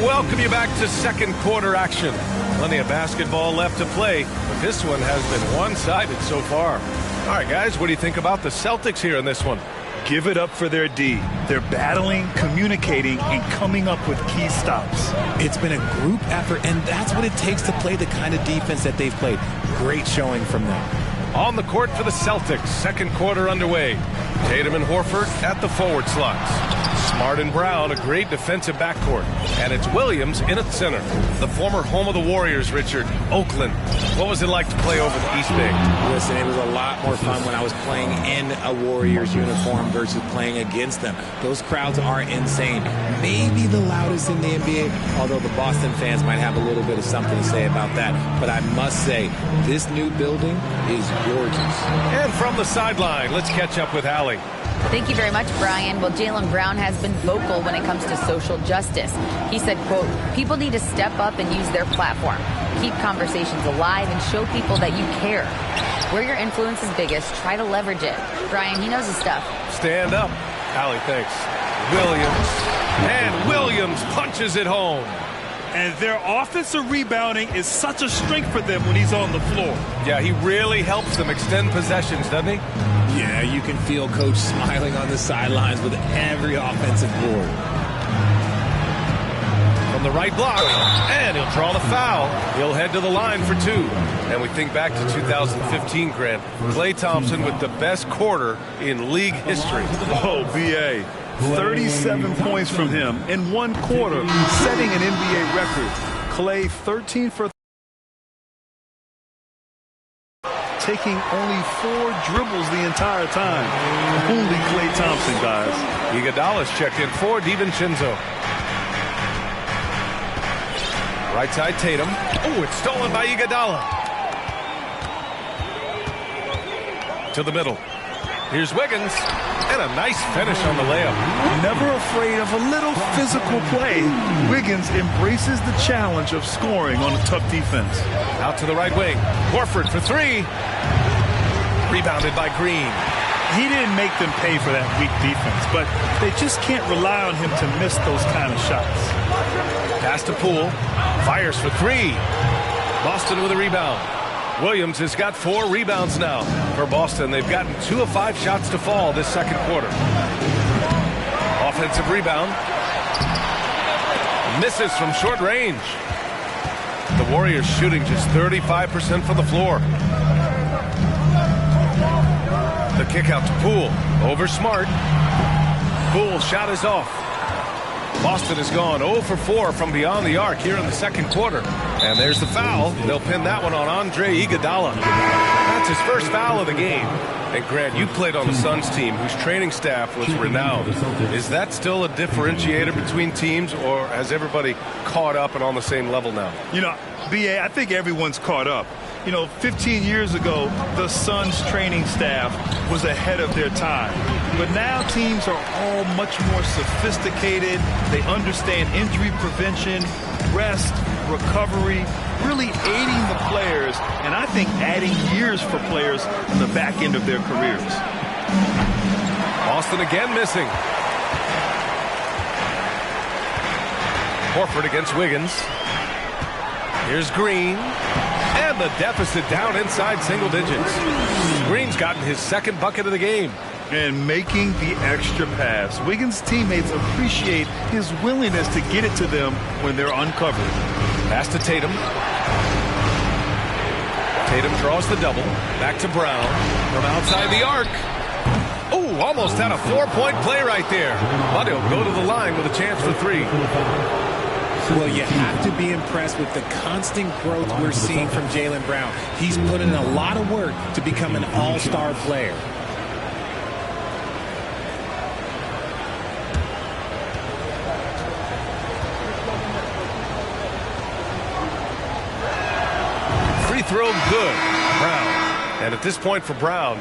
Welcome you back to second quarter action. Plenty of basketball left to play, but this one has been one-sided so far. All right, guys, what do you think about the Celtics here in this one? Give it up for their D. They're battling, communicating, and coming up with key stops. It's been a group effort, and that's what it takes to play the kind of defense that they've played. Great showing from them. On the court for the Celtics, second quarter underway. Tatum and Horford at the forward slots. Smart and Brown, a great defensive backcourt. And it's Williams in at center. The former home of the Warriors, Richard, Oakland. What was it like to play over the East Bay? Listen, it was a lot more fun when I was playing in a Warriors uniform versus playing against them. Those crowds are insane. Maybe the loudest in the NBA, although the Boston fans might have a little bit of something to say about that. But I must say, this new building is gorgeous. And from the sideline, let's catch up with Allie. Thank you very much, Brian. Well, Jaylen Brown has been vocal when it comes to social justice. He said, quote, people need to step up and use their platform. Keep conversations alive and show people that you care. Where your influence is biggest, try to leverage it. Brian, he knows his stuff. Stand up. Allie, thanks. Williams. And Williams punches it home. And their offensive rebounding is such a strength for them when he's on the floor. Yeah, he really helps them extend possessions, doesn't he? Yeah, you can feel Coach smiling on the sidelines with every offensive board. From the right block, and he'll draw the foul. He'll head to the line for 2. And we think back to 2015, Grant. Klay Thompson with the best quarter in league history. Oh, B.A. 37 points from him in one quarter, setting an NBA record. Klay 13 for taking only 4 dribbles the entire time. Only Klay Thompson, guys. Iguodala's checked in for DiVincenzo. Right side, Tatum. Oh, it's stolen by Iguodala. To the middle. Here's Wiggins. And a nice finish on the layup. Never afraid of a little physical play. Wiggins embraces the challenge of scoring on a tough defense. Out to the right wing. Horford for 3. Rebounded by Green. He didn't make them pay for that weak defense, but they just can't rely on him to miss those kind of shots. Pass to Poole. Fires for 3. Boston with a rebound. Williams has got 4 rebounds now for Boston. They've gotten 2 of 5 shots to fall this second quarter. Offensive rebound. Misses from short range. The Warriors shooting just 35% from the floor. The kick out to Poole. Over Smart. Poole's shot is off. Boston has gone 0 for 4 from beyond the arc here in the second quarter. And there's the foul. They'll pin that one on Andre Iguodala. That's his first foul of the game. And Grant, you played on the Suns team whose training staff was renowned. Is that still a differentiator between teams, or has everybody caught up and on the same level now? You know, B.A., I think everyone's caught up. You know, 15 years ago, the Suns training staff was ahead of their time. But now teams are all much more sophisticated. They understand injury prevention, rest, recovery, really aiding the players, and I think adding years for players in the back end of their careers. Boston again missing. Horford against Wiggins. Here's Green. And the deficit down inside single digits. Green's gotten his second bucket of the game. And making the extra pass. Wiggins' teammates appreciate his willingness to get it to them when they're uncovered. Pass to Tatum. Tatum draws the double. Back to Brown from outside the arc. Oh, almost had a 4-point play right there. But he'll go to the line with a chance for 3. Well, you have to be impressed with the constant growth we're seeing from Jaylen Brown. He's put in a lot of work to become an all-star player. Free throw good. Brown. And at this point for Brown,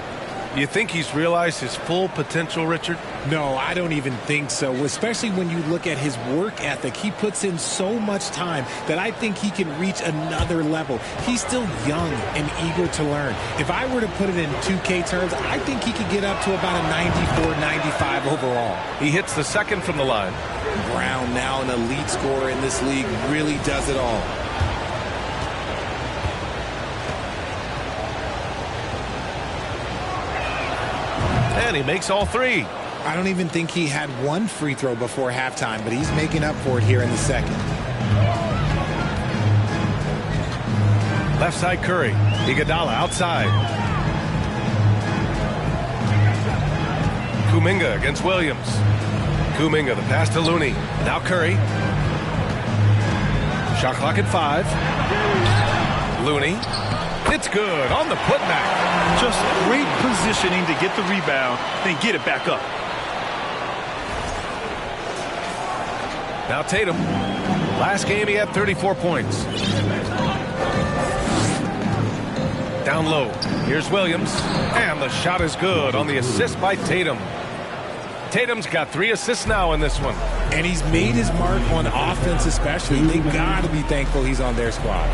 you think he's realized his full potential, Richard? No, I don't even think so, especially when you look at his work ethic. He puts in so much time that I think he can reach another level. He's still young and eager to learn. If I were to put it in 2K terms, I think he could get up to about a 94, 95 overall. He hits the second from the line. Brown, now an elite scorer in this league, really does it all. And he makes all 3. I don't even think he had one free throw before halftime, but he's making up for it here in the second. Left side Curry. Iguodala outside. Kuminga against Williams. Kuminga, the pass to Looney. Now Curry. Shot clock at 5. Looney. It's good on the putback. Just great positioning to get the rebound, then get it back up. Now Tatum. Last game he had 34 points. Down low. Here's Williams. And the shot is good on the assist by Tatum. Tatum's got 3 assists now in this one. And he's made his mark on offense especially. They've got to be thankful he's on their squad.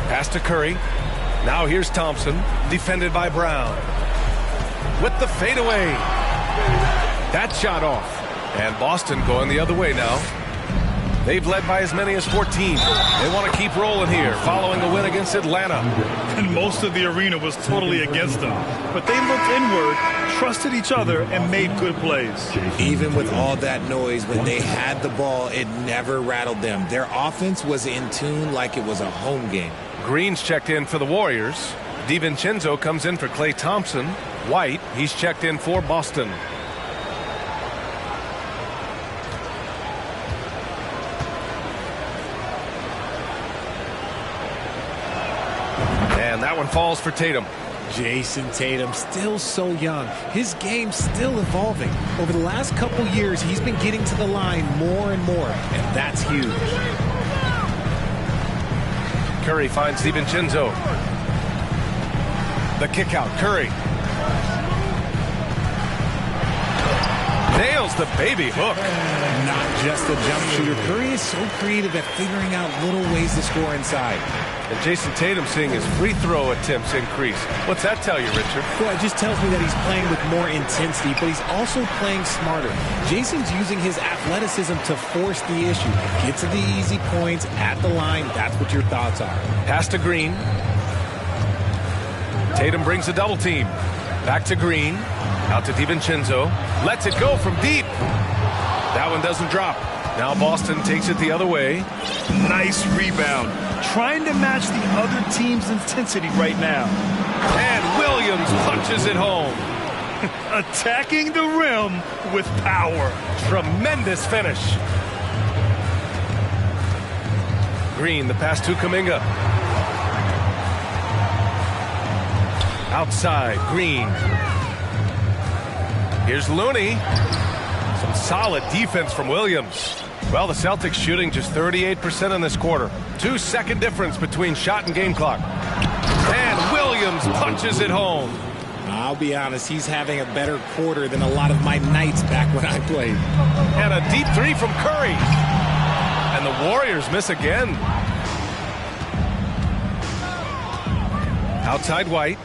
Pass to Curry. Now here's Thompson, defended by Brown. With the fadeaway. That shot off. And Boston going the other way now. They've led by as many as 14. They want to keep rolling here following the win against Atlanta. And most of the arena was totally against them. But they looked inward, trusted each other, and made good plays. Even with all that noise, when they had the ball, it never rattled them. Their offense was in tune like it was a home game. Green's checked in for the Warriors. DiVincenzo comes in for Klay Thompson. White, he's checked in for Boston. And that one falls for Tatum. Jason Tatum, still so young. His game's still evolving. Over the last couple years, he's been getting to the line more and more, and that's huge. Curry finds DiVincenzo. The kick out. Curry. Nails the baby hook. Not just a jump shooter. Curry is so creative at figuring out little ways to score inside. And Jason Tatum seeing his free throw attempts increase. What's that tell you, Richard? Well, it just tells me that he's playing with more intensity, but he's also playing smarter. Jason's using his athleticism to force the issue. Get to the easy points at the line. That's what your thoughts are. Pass to Green. Tatum brings a double team. Back to Green. Out to DiVincenzo. Lets it go from deep. That one doesn't drop. Now Boston takes it the other way. Nice rebound. Trying to match the other team's intensity right now. And Williams punches it home. Attacking the rim with power. Tremendous finish. Green, the pass to Kuminga. Outside, Green. Here's Looney. Some solid defense from Williams. Well, the Celtics shooting just 38% in this quarter. 2-second difference between shot and game clock. And Williams punches it home. I'll be honest, he's having a better quarter than a lot of my nights back when I played. And a deep three from Curry. And the Warriors miss again. Outside White.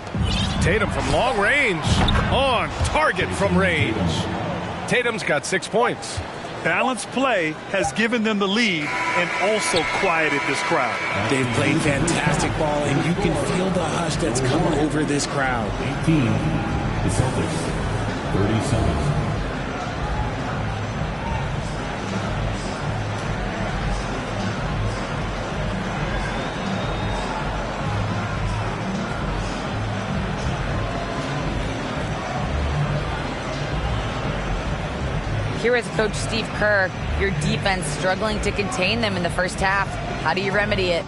Tatum from long range. On target from range. Tatum's got 6 points. Balanced play has given them the lead and also quieted this crowd. They've played fantastic ball, and you can feel the hush that's come over this crowd. 18, the Celtics, 37. Here is Coach Steve Kerr. Your defense struggling to contain them in the first half. How do you remedy it?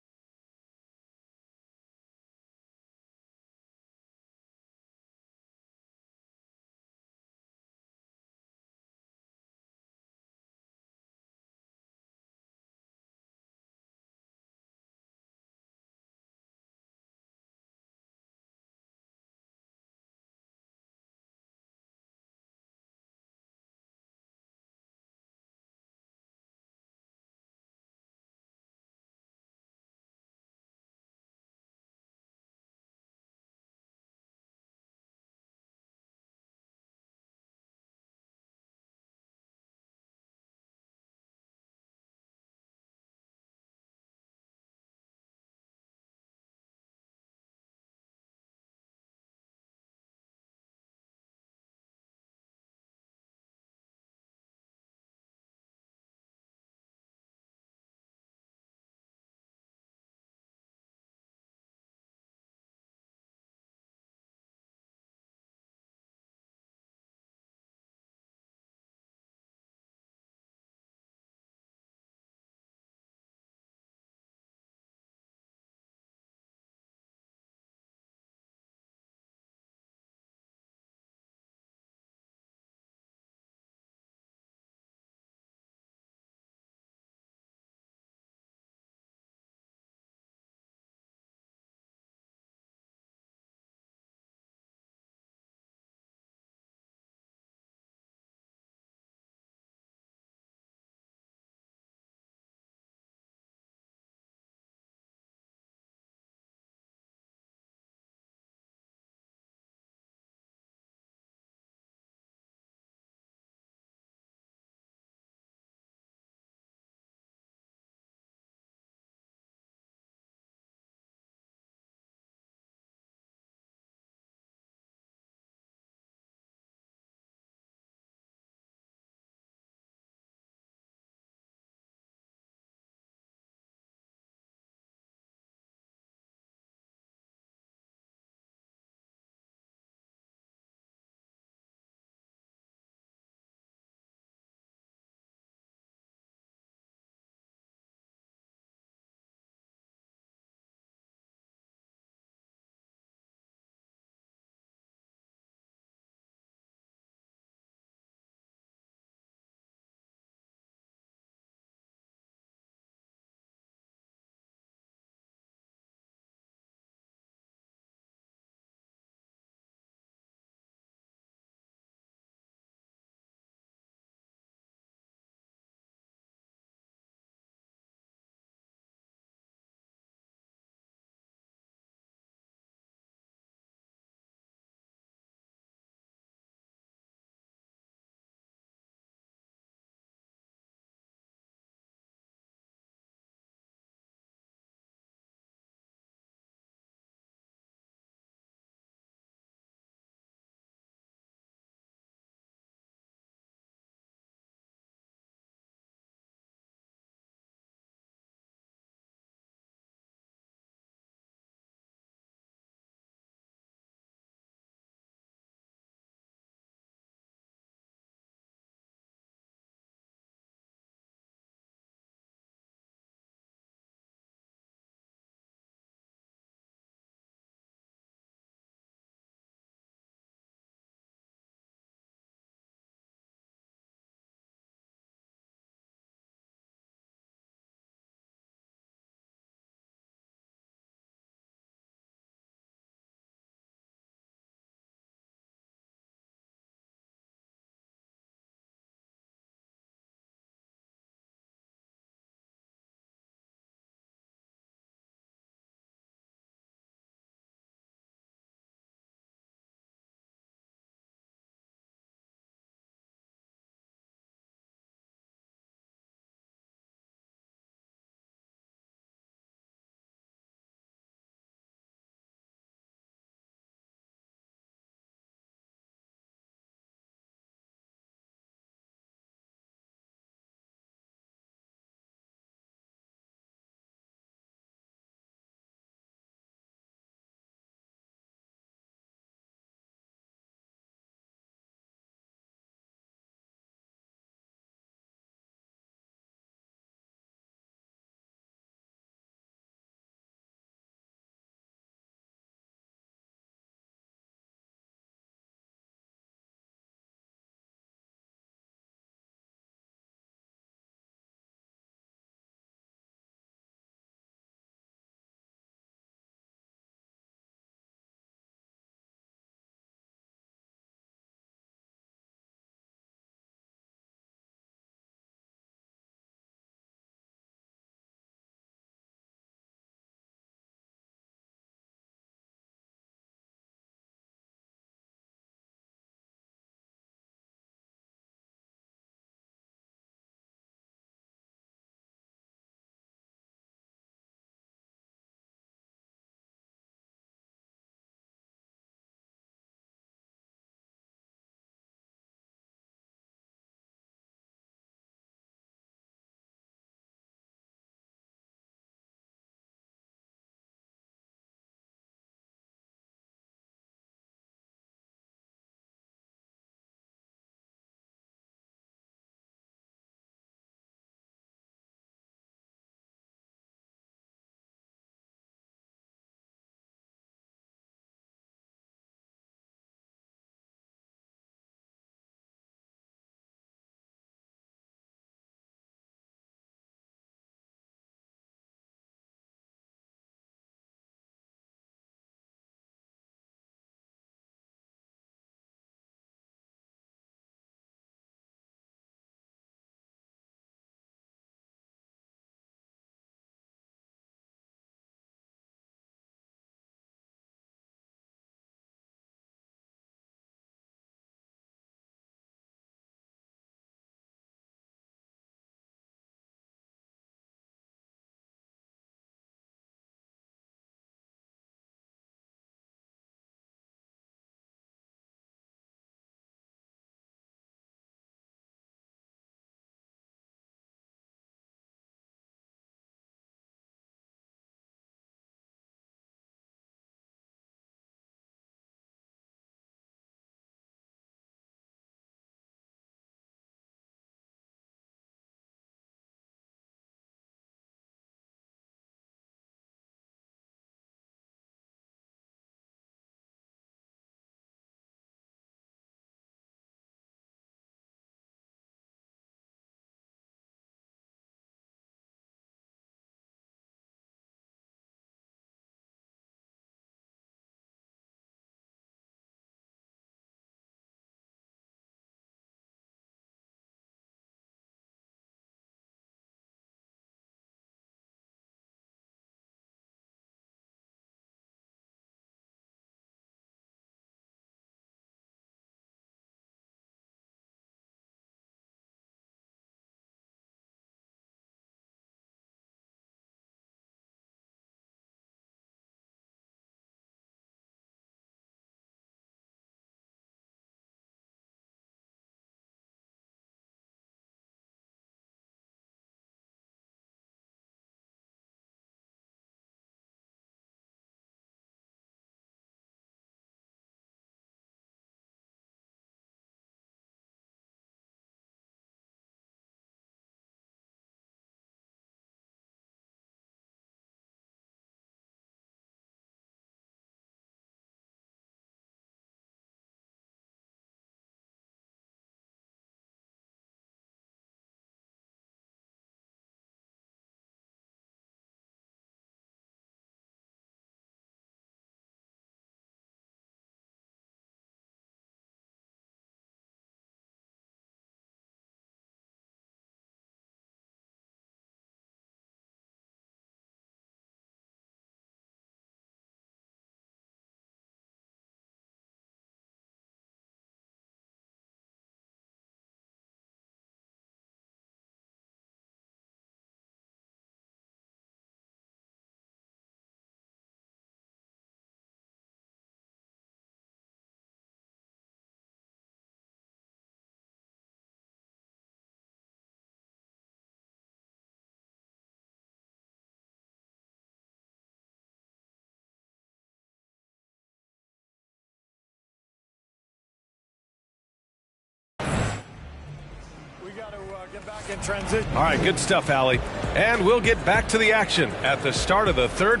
get back in transition. All right, good stuff, Allie. And we'll get back to the action at the start of the third.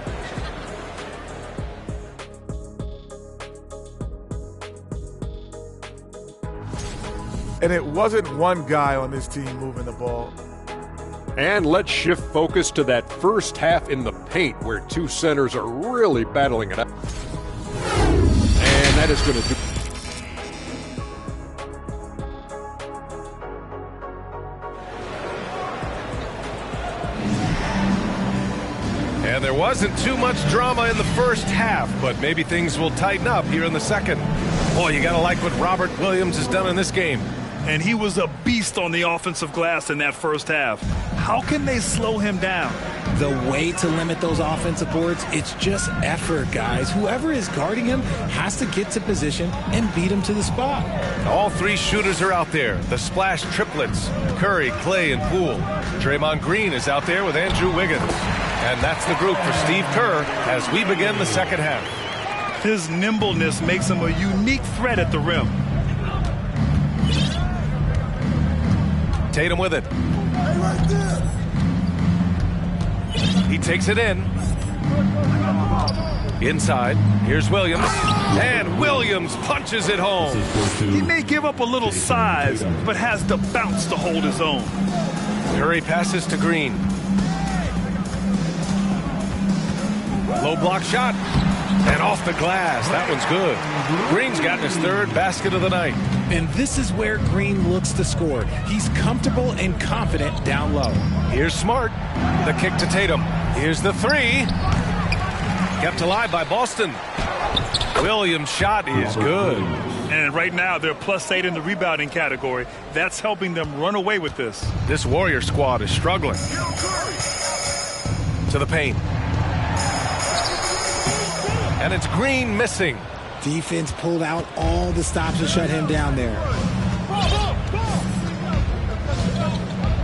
And it wasn't one guy on this team moving the ball. And let's shift focus to that first half in the paint where two centers are really battling it out. And that is going to do. And there wasn't too much drama in the first half, but maybe things will tighten up here in the second. Boy, you got to like what Robert Williams has done in this game. And he was a beast on the offensive glass in that first half. How can they slow him down? The way to limit those offensive boards, it's just effort, guys. Whoever is guarding him has to get to position and beat him to the spot. All three shooters are out there. The splash triplets, Curry, Clay, and Poole. Draymond Green is out there with Andrew Wiggins. And that's the group for Steve Kerr as we begin the second half. His nimbleness makes him a unique threat at the rim. Tatum with it. He takes it in. Inside. Here's Williams. And Williams punches it home. He may give up a little size, but has the bounce to hold his own. Curry passes to Green. Low block shot. And off the glass. That one's good. Green's gotten his third basket of the night. And this is where Green looks to score. He's comfortable and confident down low. Here's Smart. The kick to Tatum. Here's the three. Kept alive by Boston. Williams' shot is good. And right now, they're +8 in the rebounding category. That's helping them run away with this. This Warrior squad is struggling. To the paint. And it's Green missing. Defense pulled out all the stops to shut him down there.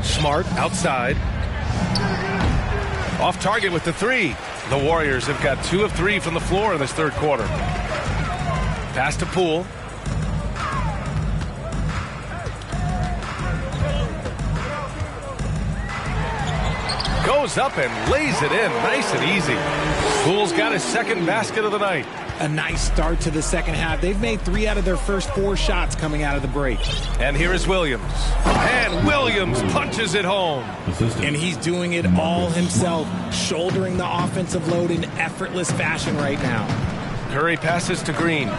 Smart outside. Off target with the three. The Warriors have got 2 of 3 from the floor in this third quarter. Pass to Poole. Goes up and lays it in nice and easy. Poole's got his second basket of the night. A nice start to the second half. They've made 3 out of their first 4 shots coming out of the break. And here is Williams. And Williams punches it home. And he's doing it all himself, shouldering the offensive load in effortless fashion right now. Curry passes to Green.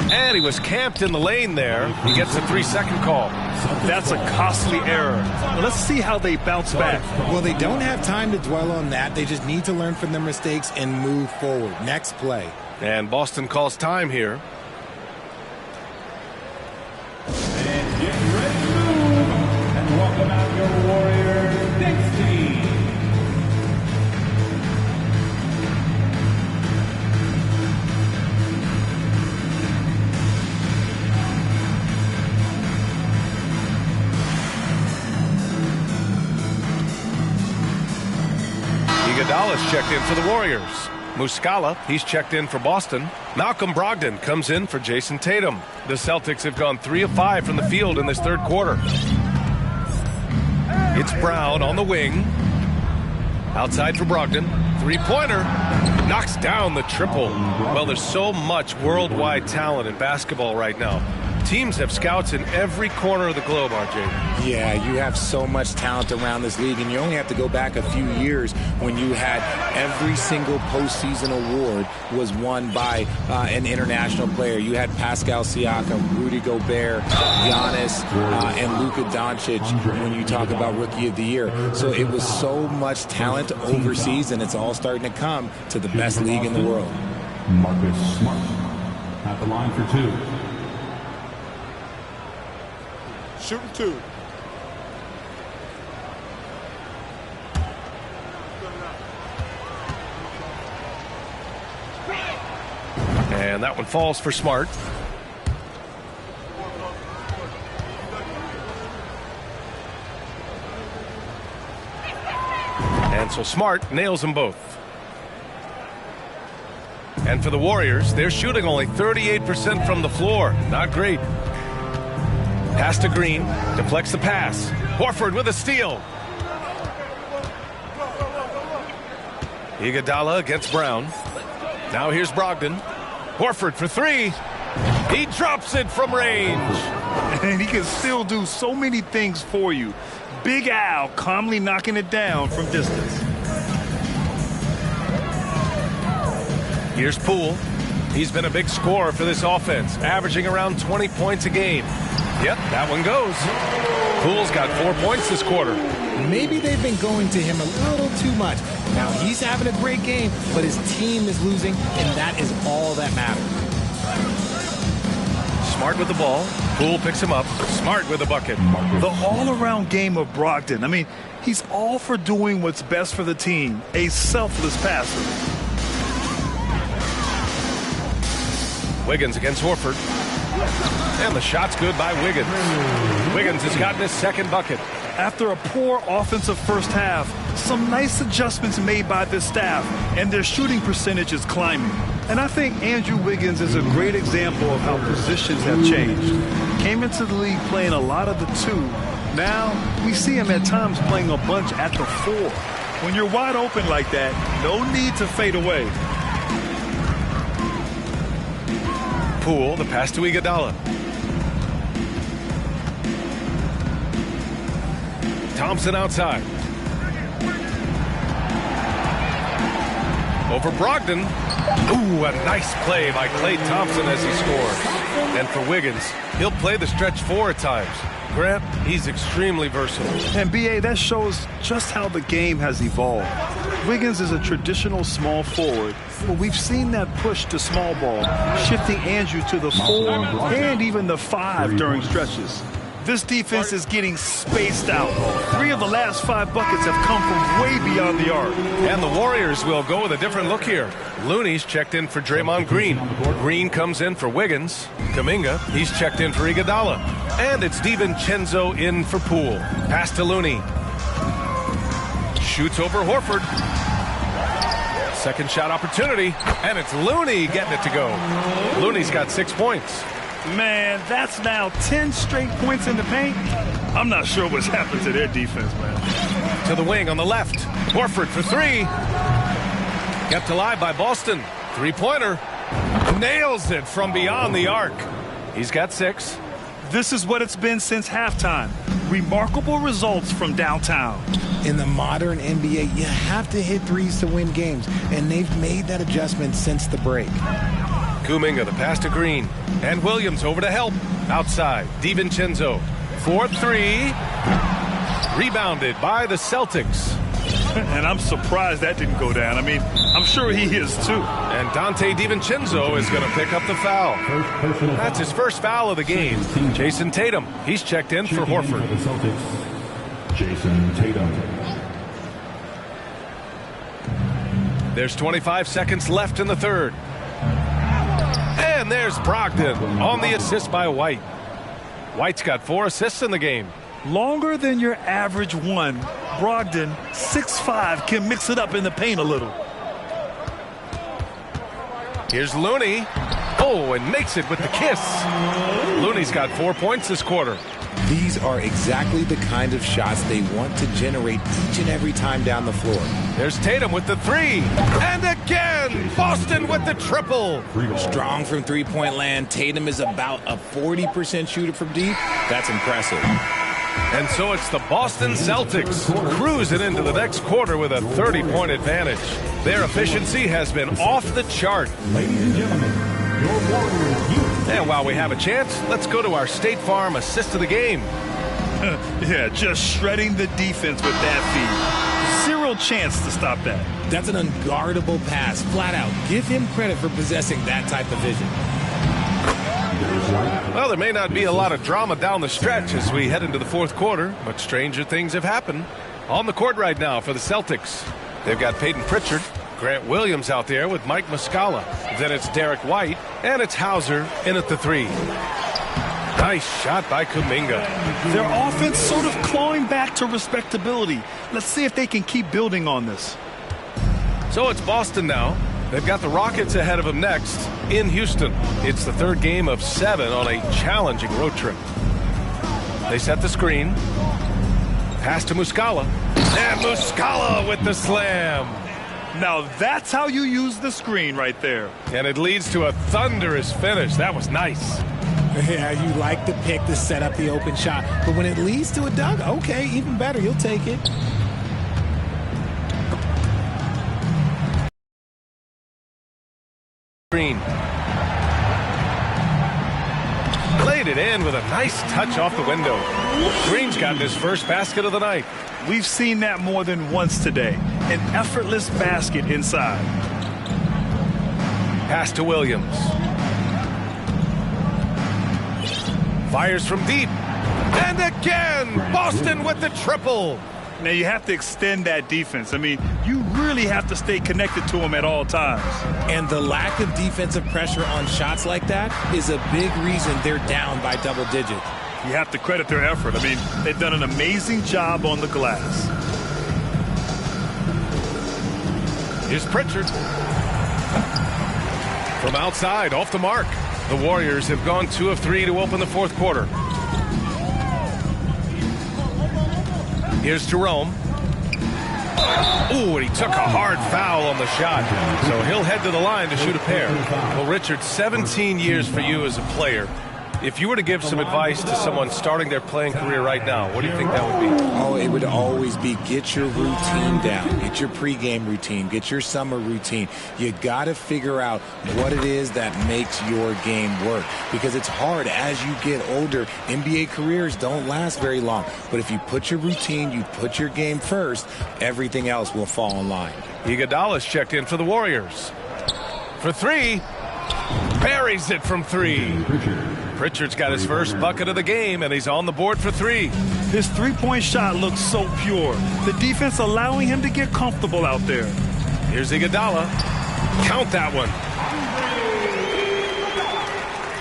And he was camped in the lane there. He gets a 3-second call. That's a costly error. Let's see how they bounce back. Well, they don't have time to dwell on that. They just need to learn from their mistakes and move forward. Next play. And Boston calls time here. And get ready to move. And welcome out your Warriors next team. Iguodala's checked in for the Warriors. Muscala, he's checked in for Boston. Malcolm Brogdon comes in for Jason Tatum. The Celtics have gone 3 of 5 from the field in this third quarter. It's Brown on the wing. Outside for Brogdon. Three-pointer. Knocks down the triple. Well, there's so much worldwide talent in basketball right now. Teams have scouts in every corner of the globe, RJ. Yeah, you have so much talent around this league, and you only have to go back a few years when you had every single postseason award was won by an international player. You had Pascal Siakam, Rudy Gobert, Giannis, and Luka Doncic when you talk about Rookie of the Year. So it was so much talent overseas, and it's all starting to come to the best league in the world. Marcus Smart at the line for 2. Shooting 2. And that one falls for Smart. And so Smart nails them both. And for the Warriors, they're shooting only 38% from the floor. Not great. Pass to Green. Deflects the pass. Horford with a steal. Iguodala against Brown. Now here's Brogdon. Horford for three. He drops it from range. And he can still do so many things for you. Big Al calmly knocking it down from distance. Here's Poole. He's been a big scorer for this offense, averaging around 20 points a game. Yep, that one goes. Poole's got 4 points this quarter. Maybe they've been going to him a little too much. Now he's having a great game, but his team is losing, and that is all that matters. Smart with the ball. Poole picks him up. Smart with the bucket. The all-around game of Brogdon. I mean, he's all for doing what's best for the team. A selfless passer. Wiggins against Horford. And the shot's good by Wiggins. Wiggins has gotten his second bucket. After a poor offensive first half, some nice adjustments made by the staff, and their shooting percentage is climbing. And I think Andrew Wiggins is a great example of how positions have changed. Came into the league playing a lot of the two. Now we see him at times playing a bunch at the four. When you're wide open like that, no need to fade away. Poole, the pass to Iguodala. Thompson outside. Over Brogdon. Ooh, a nice play by Klay Thompson as he scores. And for Wiggins, he'll play the stretch four at times. Grant, he's extremely versatile. And B.A., that shows just how the game has evolved. Wiggins is a traditional small forward, but we've seen that push to small ball, shifting Andrew to the 4 and even the 5 during stretches. This defense is getting spaced out. 3 of the last 5 buckets have come from way beyond the arc. And the Warriors will go with a different look here. Looney's checked in for Draymond Green. Green comes in for Wiggins. Kuminga, he's checked in for Iguodala. And it's DiVincenzo in for Poole. Pass to Looney. Shoots over Horford. Second shot opportunity. And it's Looney getting it to go. Looney's got 6 points. Man, that's now 10 straight points in the paint. I'm not sure what's happened to their defense, man. To the wing on the left. Horford for 3. Kept alive by Boston. 3-pointer. Nails it from beyond the arc. He's got 6. This is what it's been since halftime. Remarkable results from downtown. In the modern NBA, you have to hit threes to win games, and they've made that adjustment since the break. Kuminga, the pass to Green. And Williams over to help. Outside, DiVincenzo. 4-3. Rebounded by the Celtics. And I'm surprised that didn't go down. I mean, I'm sure he is too. And Dante DiVincenzo is going to pick up the foul. That's his first foul of the game. Jason Tatum, he's checked in for Horford. Jason Tatum. There's 25 seconds left in the third. And there's Brogdon on the assist by White. White's got 4 assists in the game. Longer than your average one. Brogdon, 6'5", can mix it up in the paint a little. Here's Looney. Oh, and makes it with the kiss. Looney's got 4 points this quarter. These are exactly the kind of shots they want to generate each and every time down the floor. There's Tatum with the 3. And again, Boston with the triple. Strong from three-point land. Tatum is about a 40% shooter from deep. That's impressive. And so it's the Boston Celtics cruising into the next quarter with a 30-point advantage. Their efficiency has been off the chart. Ladies and gentlemen, your Warriors. And while we have a chance, let's go to our State Farm assist of the game. Yeah, just shredding the defense with that feed. 0 chance to stop that. That's an unguardable pass, flat out. Give him credit for possessing that type of vision. Well, there may not be a lot of drama down the stretch as we head into the fourth quarter, but stranger things have happened. On the court right now for the Celtics, they've got Peyton Pritchard, Grant Williams out there with Mike Muscala. Then it's Derek White, and it's Hauser in at the 3. Nice shot by Kuminga. Their offense sort of clawing back to respectability. Let's see if they can keep building on this. So it's Boston now. They've got the Rockets ahead of them next in Houston. It's the third game of 7 on a challenging road trip. They set the screen. Pass to Muscala. And Muscala with the slam. Now that's how you use the screen right there. And it leads to a thunderous finish. That was nice. Yeah, you like the pick to set up the open shot. But when it leads to a dunk, okay, even better. You'll take it. Green. Laid it in with a nice touch off the window. Green's gotten his first basket of the night. We've seen that more than once today. An effortless basket inside. Pass to Williams. Fires from deep. And again, Boston with the triple. Now you have to extend that defense. I mean, you really have to stay connected to them at all times. And the lack of defensive pressure on shots like that is a big reason they're down by double digits. You have to credit their effort. I mean, they've done an amazing job on the glass. Here's Pritchard. From outside, off the mark. The Warriors have gone 2 of 3 to open the fourth quarter. Here's Jerome. Ooh, and he took a hard foul on the shot. So he'll head to the line to shoot a pair. Well, Richard, 17 years for you as a player. If you were to give some advice to someone starting their playing career right now, what do you think that would be? Oh, it would always be get your routine down. Get your pregame routine. Get your summer routine. You got to figure out what it is that makes your game work. Because it's hard as you get older. NBA careers don't last very long. But if you put your routine, you put your game first, everything else will fall in line. Iguodala's checked in for the Warriors. For 3. Buries it from 3. Pritchard's got his first bucket of the game, and he's on the board for 3. His three-point shot looks so pure. The defense allowing him to get comfortable out there. Here's Iguodala. Count that one.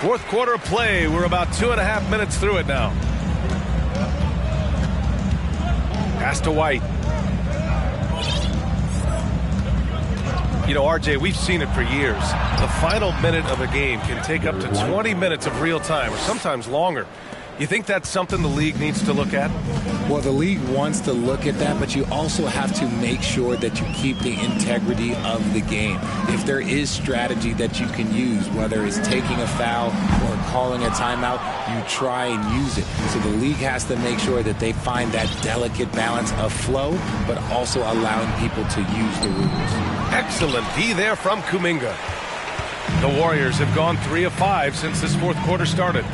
Fourth quarter of play. We're about 2.5 minutes through it now. Pass to White. You know, RJ, we've seen it for years. The final minute of a game can take up to 20 minutes of real time, or sometimes longer. You think that's something the league needs to look at? Well, the league wants to look at that, but you also have to make sure that you keep the integrity of the game. If there is strategy that you can use, whether it's taking a foul or calling a timeout, you try and use it. So the league has to make sure that they find that delicate balance of flow, but also allowing people to use the rules. Excellent D there from Kuminga. The Warriors have gone 3 of 5 since this fourth quarter started.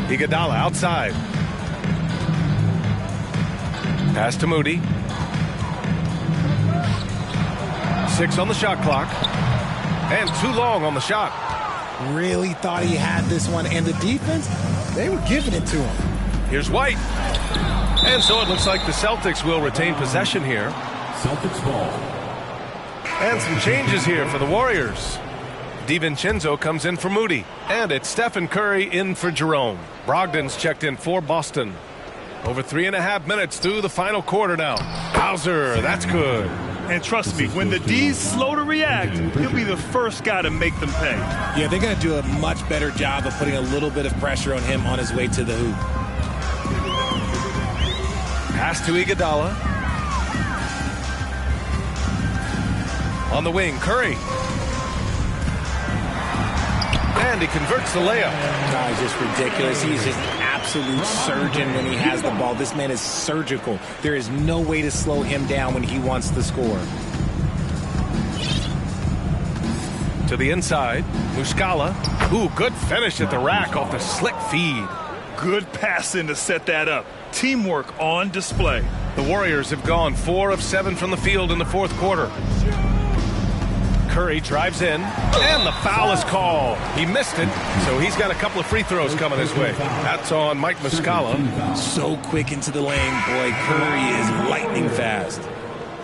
Iguodala outside. Pass to Moody. 6 on the shot clock. And too long on the shot. Really thought he had this one, and the defense, they were giving it to him. Here's White. And so it looks like the Celtics will retain possession here. Celtics ball. And some changes here for the Warriors. DiVincenzo comes in for Moody. And it's Stephen Curry in for Jerome. Brogdon's checked in for Boston. Over 3.5 minutes through the final quarter now. Bowser, that's good. And trust me, when the D's slow to react, he'll be the first guy to make them pay. Yeah, they're going to do a much better job of putting a little bit of pressure on him on his way to the hoop. Pass to Iguodala. On the wing, Curry. And he converts the layup. No, he's just ridiculous. He's just an absolute surgeon when he has the ball. This man is surgical. There is no way to slow him down when he wants to score. To the inside, Muscala. Ooh, good finish at the rack off the slick feed. Good passing to set that up. Teamwork on display. The Warriors have gone 4 of 7 from the field in the fourth quarter. Curry drives in, and the foul is called. He missed it, so he's got a couple of free throws coming his way. That's on Mike Muscala. So quick into the lane, boy. Curry is lightning fast.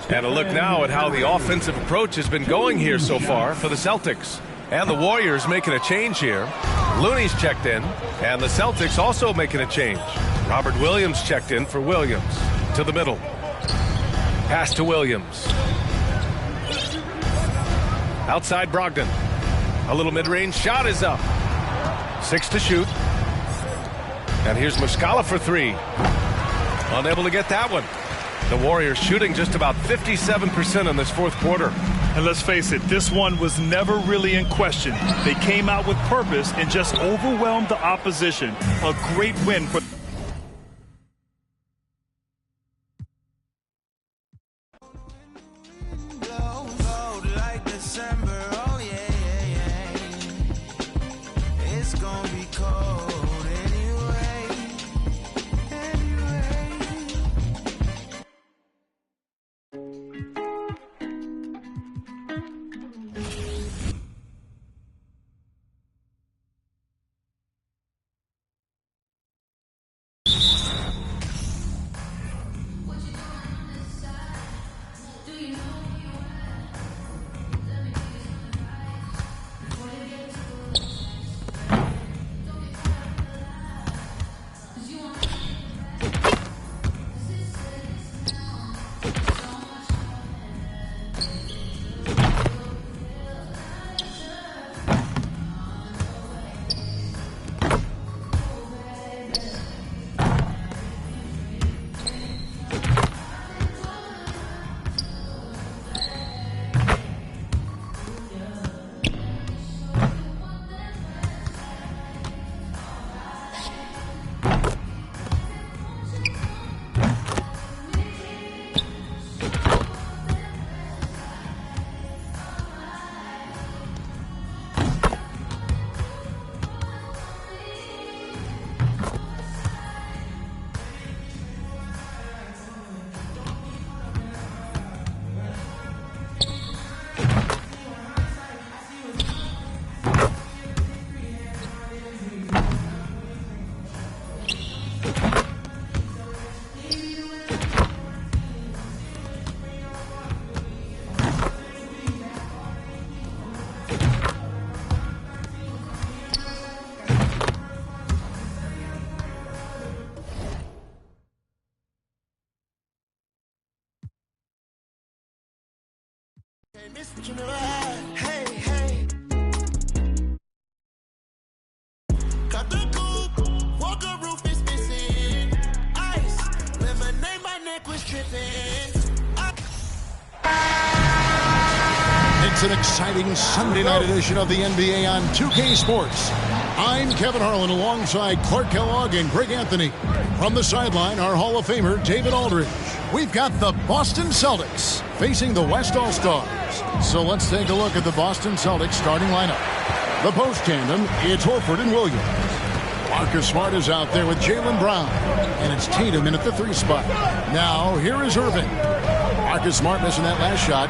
And a look now at how the offensive approach has been going here so far for the Celtics. And the Warriors making a change here. Looney's checked in, and the Celtics also making a change. Robert Williams checked in for Williams. To the middle. Pass to Williams. Outside Brogdon. A little mid-range shot is up. 6 to shoot. And here's Muscala for three. Unable to get that one. The Warriors shooting just about 57% in this fourth quarter. And let's face it, this one was never really in question. They came out with purpose and just overwhelmed the opposition. A great win for Hey, hey. Got the coupe, Walker roof is missing. Ice, lemonade, my neck was tripping. It's an exciting Sunday night edition of the NBA on 2K Sports. I'm Kevin Harlan alongside Clark Kellogg and Greg Anthony. From the sideline, our Hall of Famer, David Aldridge. We've got the Boston Celtics facing the West All-Stars. So let's take a look at the Boston Celtics starting lineup. The post tandem, it's Horford and Williams. Marcus Smart is out there with Jaylen Brown. And it's Tatum in at the 3 spot. Now, here is Irving. Marcus Smart missing that last shot.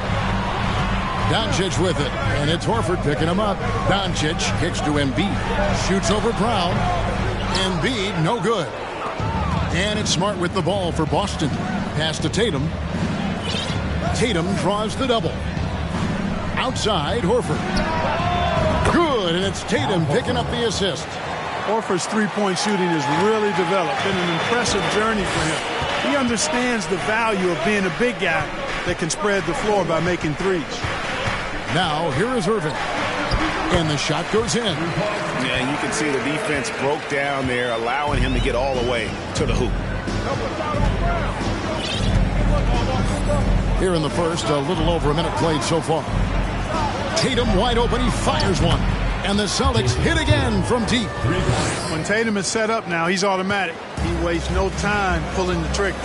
Doncic with it, and it's Horford picking him up. Doncic kicks to Embiid, shoots over Brown. Embiid, no good. And it's Smart with the ball for Boston. Pass to Tatum. Tatum draws the double. Outside, Horford. Good, and it's Tatum picking up the assist. Horford's three-point shooting has really developed. Been an impressive journey for him. He understands the value of being a big guy that can spread the floor by making threes. Now, here is Irving. And the shot goes in. Yeah, you can see the defense broke down there, allowing him to get all the way to the hoop. Here in the first, a little over a minute played so far. Tatum wide open, he fires one. And the Celtics hit again from deep. When Tatum is set up now, he's automatic. He wastes no time pulling the trigger.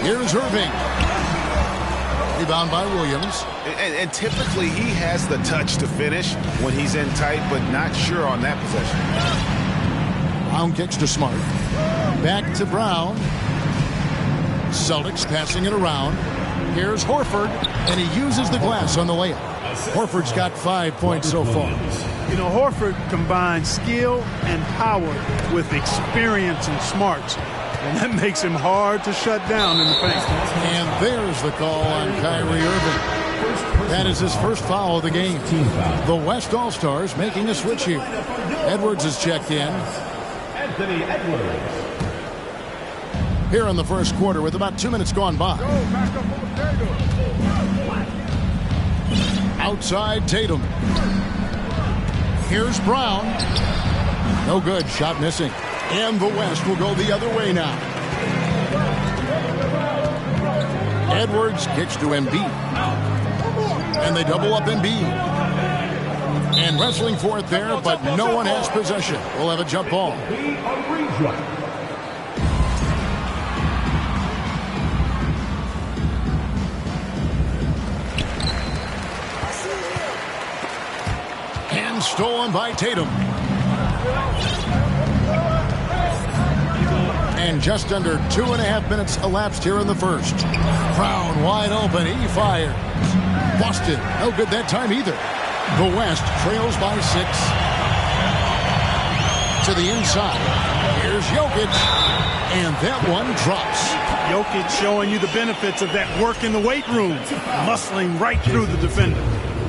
Here's Irving. Rebound by Williams. And typically he has the touch to finish when he's in tight, but not sure on that possession. Brown kicks to Smart. Back to Brown. Celtics passing it around. Here's Horford, and he uses the glass on the layup. Horford's got 5 points so far. You know, Horford combines skill and power with experience and smarts. And that makes him hard to shut down in the paint. And there's the call on Kyrie Irving. That is his first foul of the game. The West All-Stars making a switch here. Edwards is checked in. Anthony Edwards. Here in the first quarter with about 2 minutes gone by. Outside Tatum. Here's Brown. No good. Shot missing. And the West will go the other way now. Edwards kicks to Embiid. And they double up Embiid. And wrestling for it there, but no one has possession. We'll have a jump ball. And stolen by Tatum. And just under 2.5 minutes elapsed here in the first. Brown wide open. He fires. Boston, no good that time either. The West trails by 6. To the inside. Here's Jokic. And that one drops. Jokic showing you the benefits of that work in the weight room. Muscling right through the defender.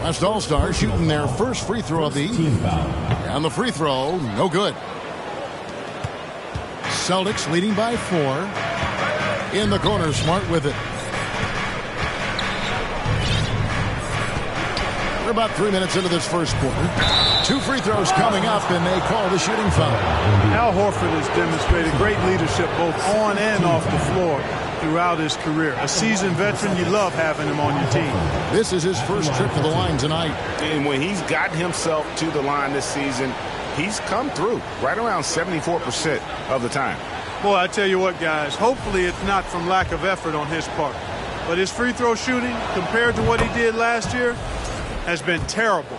West All-Stars shooting their first free throw of the evening. And the free throw, no good. Celtics leading by 4. In the corner, Smart with it. We're about 3 minutes into this first quarter. 2 free throws coming up, and they call the shooting foul. Al Horford has demonstrated great leadership both on and off the floor throughout his career. A seasoned veteran, you love having him on your team. This is his first trip to the line tonight. And when he's gotten himself to the line this season, he's come through right around 74% of the time. Boy, I tell you what, guys, hopefully it's not from lack of effort on his part. But his free throw shooting, compared to what he did last year, has been terrible.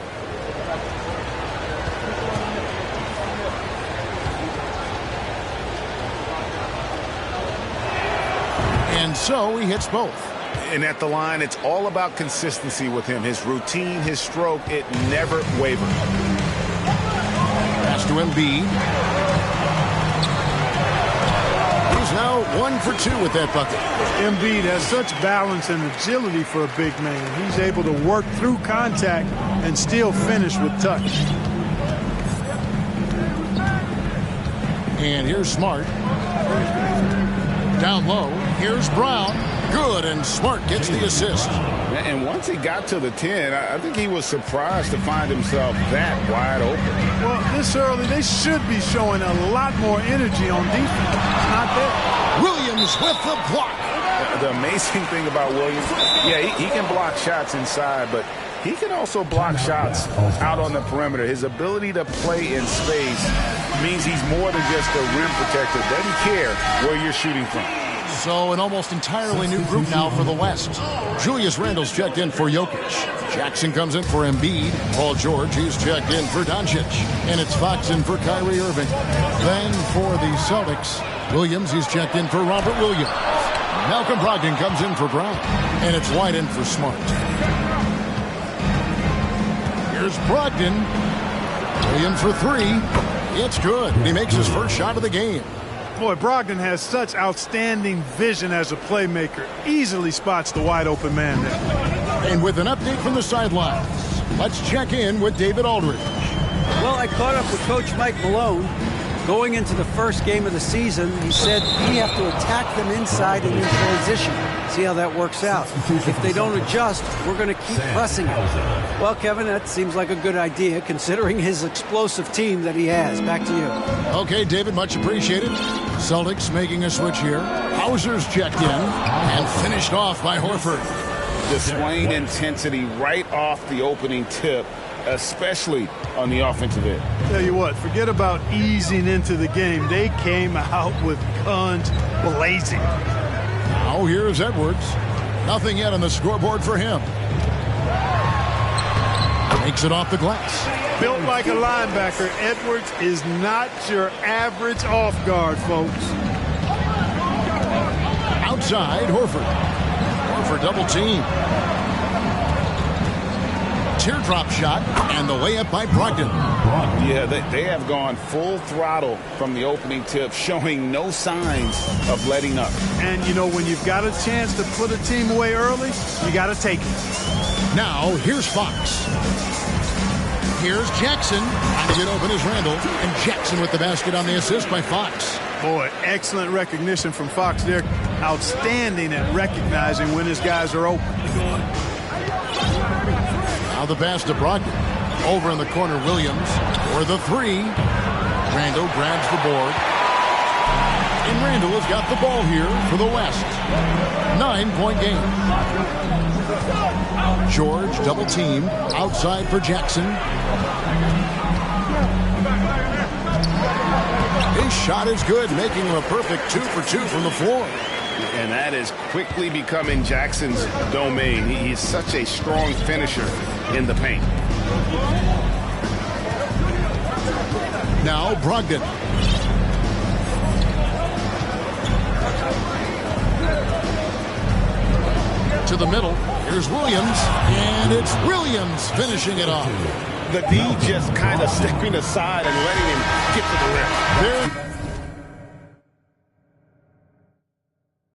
And so he hits both. And at the line, it's all about consistency with him. His routine, his stroke, it never wavers. Pass to Embiid. He's now 1 for 2 with that bucket. Embiid has such balance and agility for a big man. He's able to work through contact and still finish with touch. And here's Smart. Down low. Here's Brown. Good, and Smart gets the assist. And once he got to the 10, I think he was surprised to find himself that wide open. Well, this early, they should be showing a lot more energy on defense. It's not there. Williams with the block. The amazing thing about Williams, yeah, he can block shots inside, but he can also block shots out on the perimeter. His ability to play in space means he's more than just a rim protector. Doesn't care where you're shooting from. So an almost entirely new group now for the West. Julius Randle's checked in for Jokic. Jackson comes in for Embiid. Paul George, he's checked in for Doncic. And it's Fox in for Kyrie Irving. Then for the Celtics, Williams, he's checked in for Robert Williams. Malcolm Brogdon comes in for Brown. And it's White in for Smart. Here's Brogdon. Williams for 3. It's good. He makes his first shot of the game. Boy, Brogdon has such outstanding vision as a playmaker. Easily spots the wide open man there. And with an update from the sidelines, let's check in with David Aldridge. Well, I caught up with Coach Mike Malone. Going into the first game of the season, he said we have to attack them inside and in transition. See how that works out. If they don't adjust, we're going to keep pressing it. Well, Kevin, that seems like a good idea considering his explosive team that he has. Back to you. Okay, David, much appreciated. Celtics making a switch here. Hauser's checked in and finished off by Horford. Displaying intensity right off the opening tip, especially on the offensive end. Tell you what, forget about easing into the game. They came out with guns blazing. Now here's Edwards. Nothing yet on the scoreboard for him. Makes it off the glass. Built like a linebacker, Edwards is not your average off guard, folks. Outside, Horford. Horford double team. Teardrop shot, and the layup by Brogdon. Yeah, they have gone full throttle from the opening tip, showing no signs of letting up. And, you know, when you've got a chance to put a team away early, you got to take it. Now, here's Fox. Here's Jackson. Trying to get open is Randle, and Jackson with the basket on the assist by Fox. Boy, excellent recognition from Fox there. Outstanding at recognizing when his guys are open. Now the pass to Brogdon. Over in the corner, Williams for the 3. Randall grabs the board. And Randall has got the ball here for the West. 9-point game. George double team outside for Jackson. His shot is good, making him a perfect 2 for 2 from the floor. And that is quickly becoming Jackson's domain. He's such a strong finisher in the paint. Now Brogdon. To the middle. Here's Williams. And it's Williams finishing it off. The D just kind of stepping aside and letting him get to the rim. There.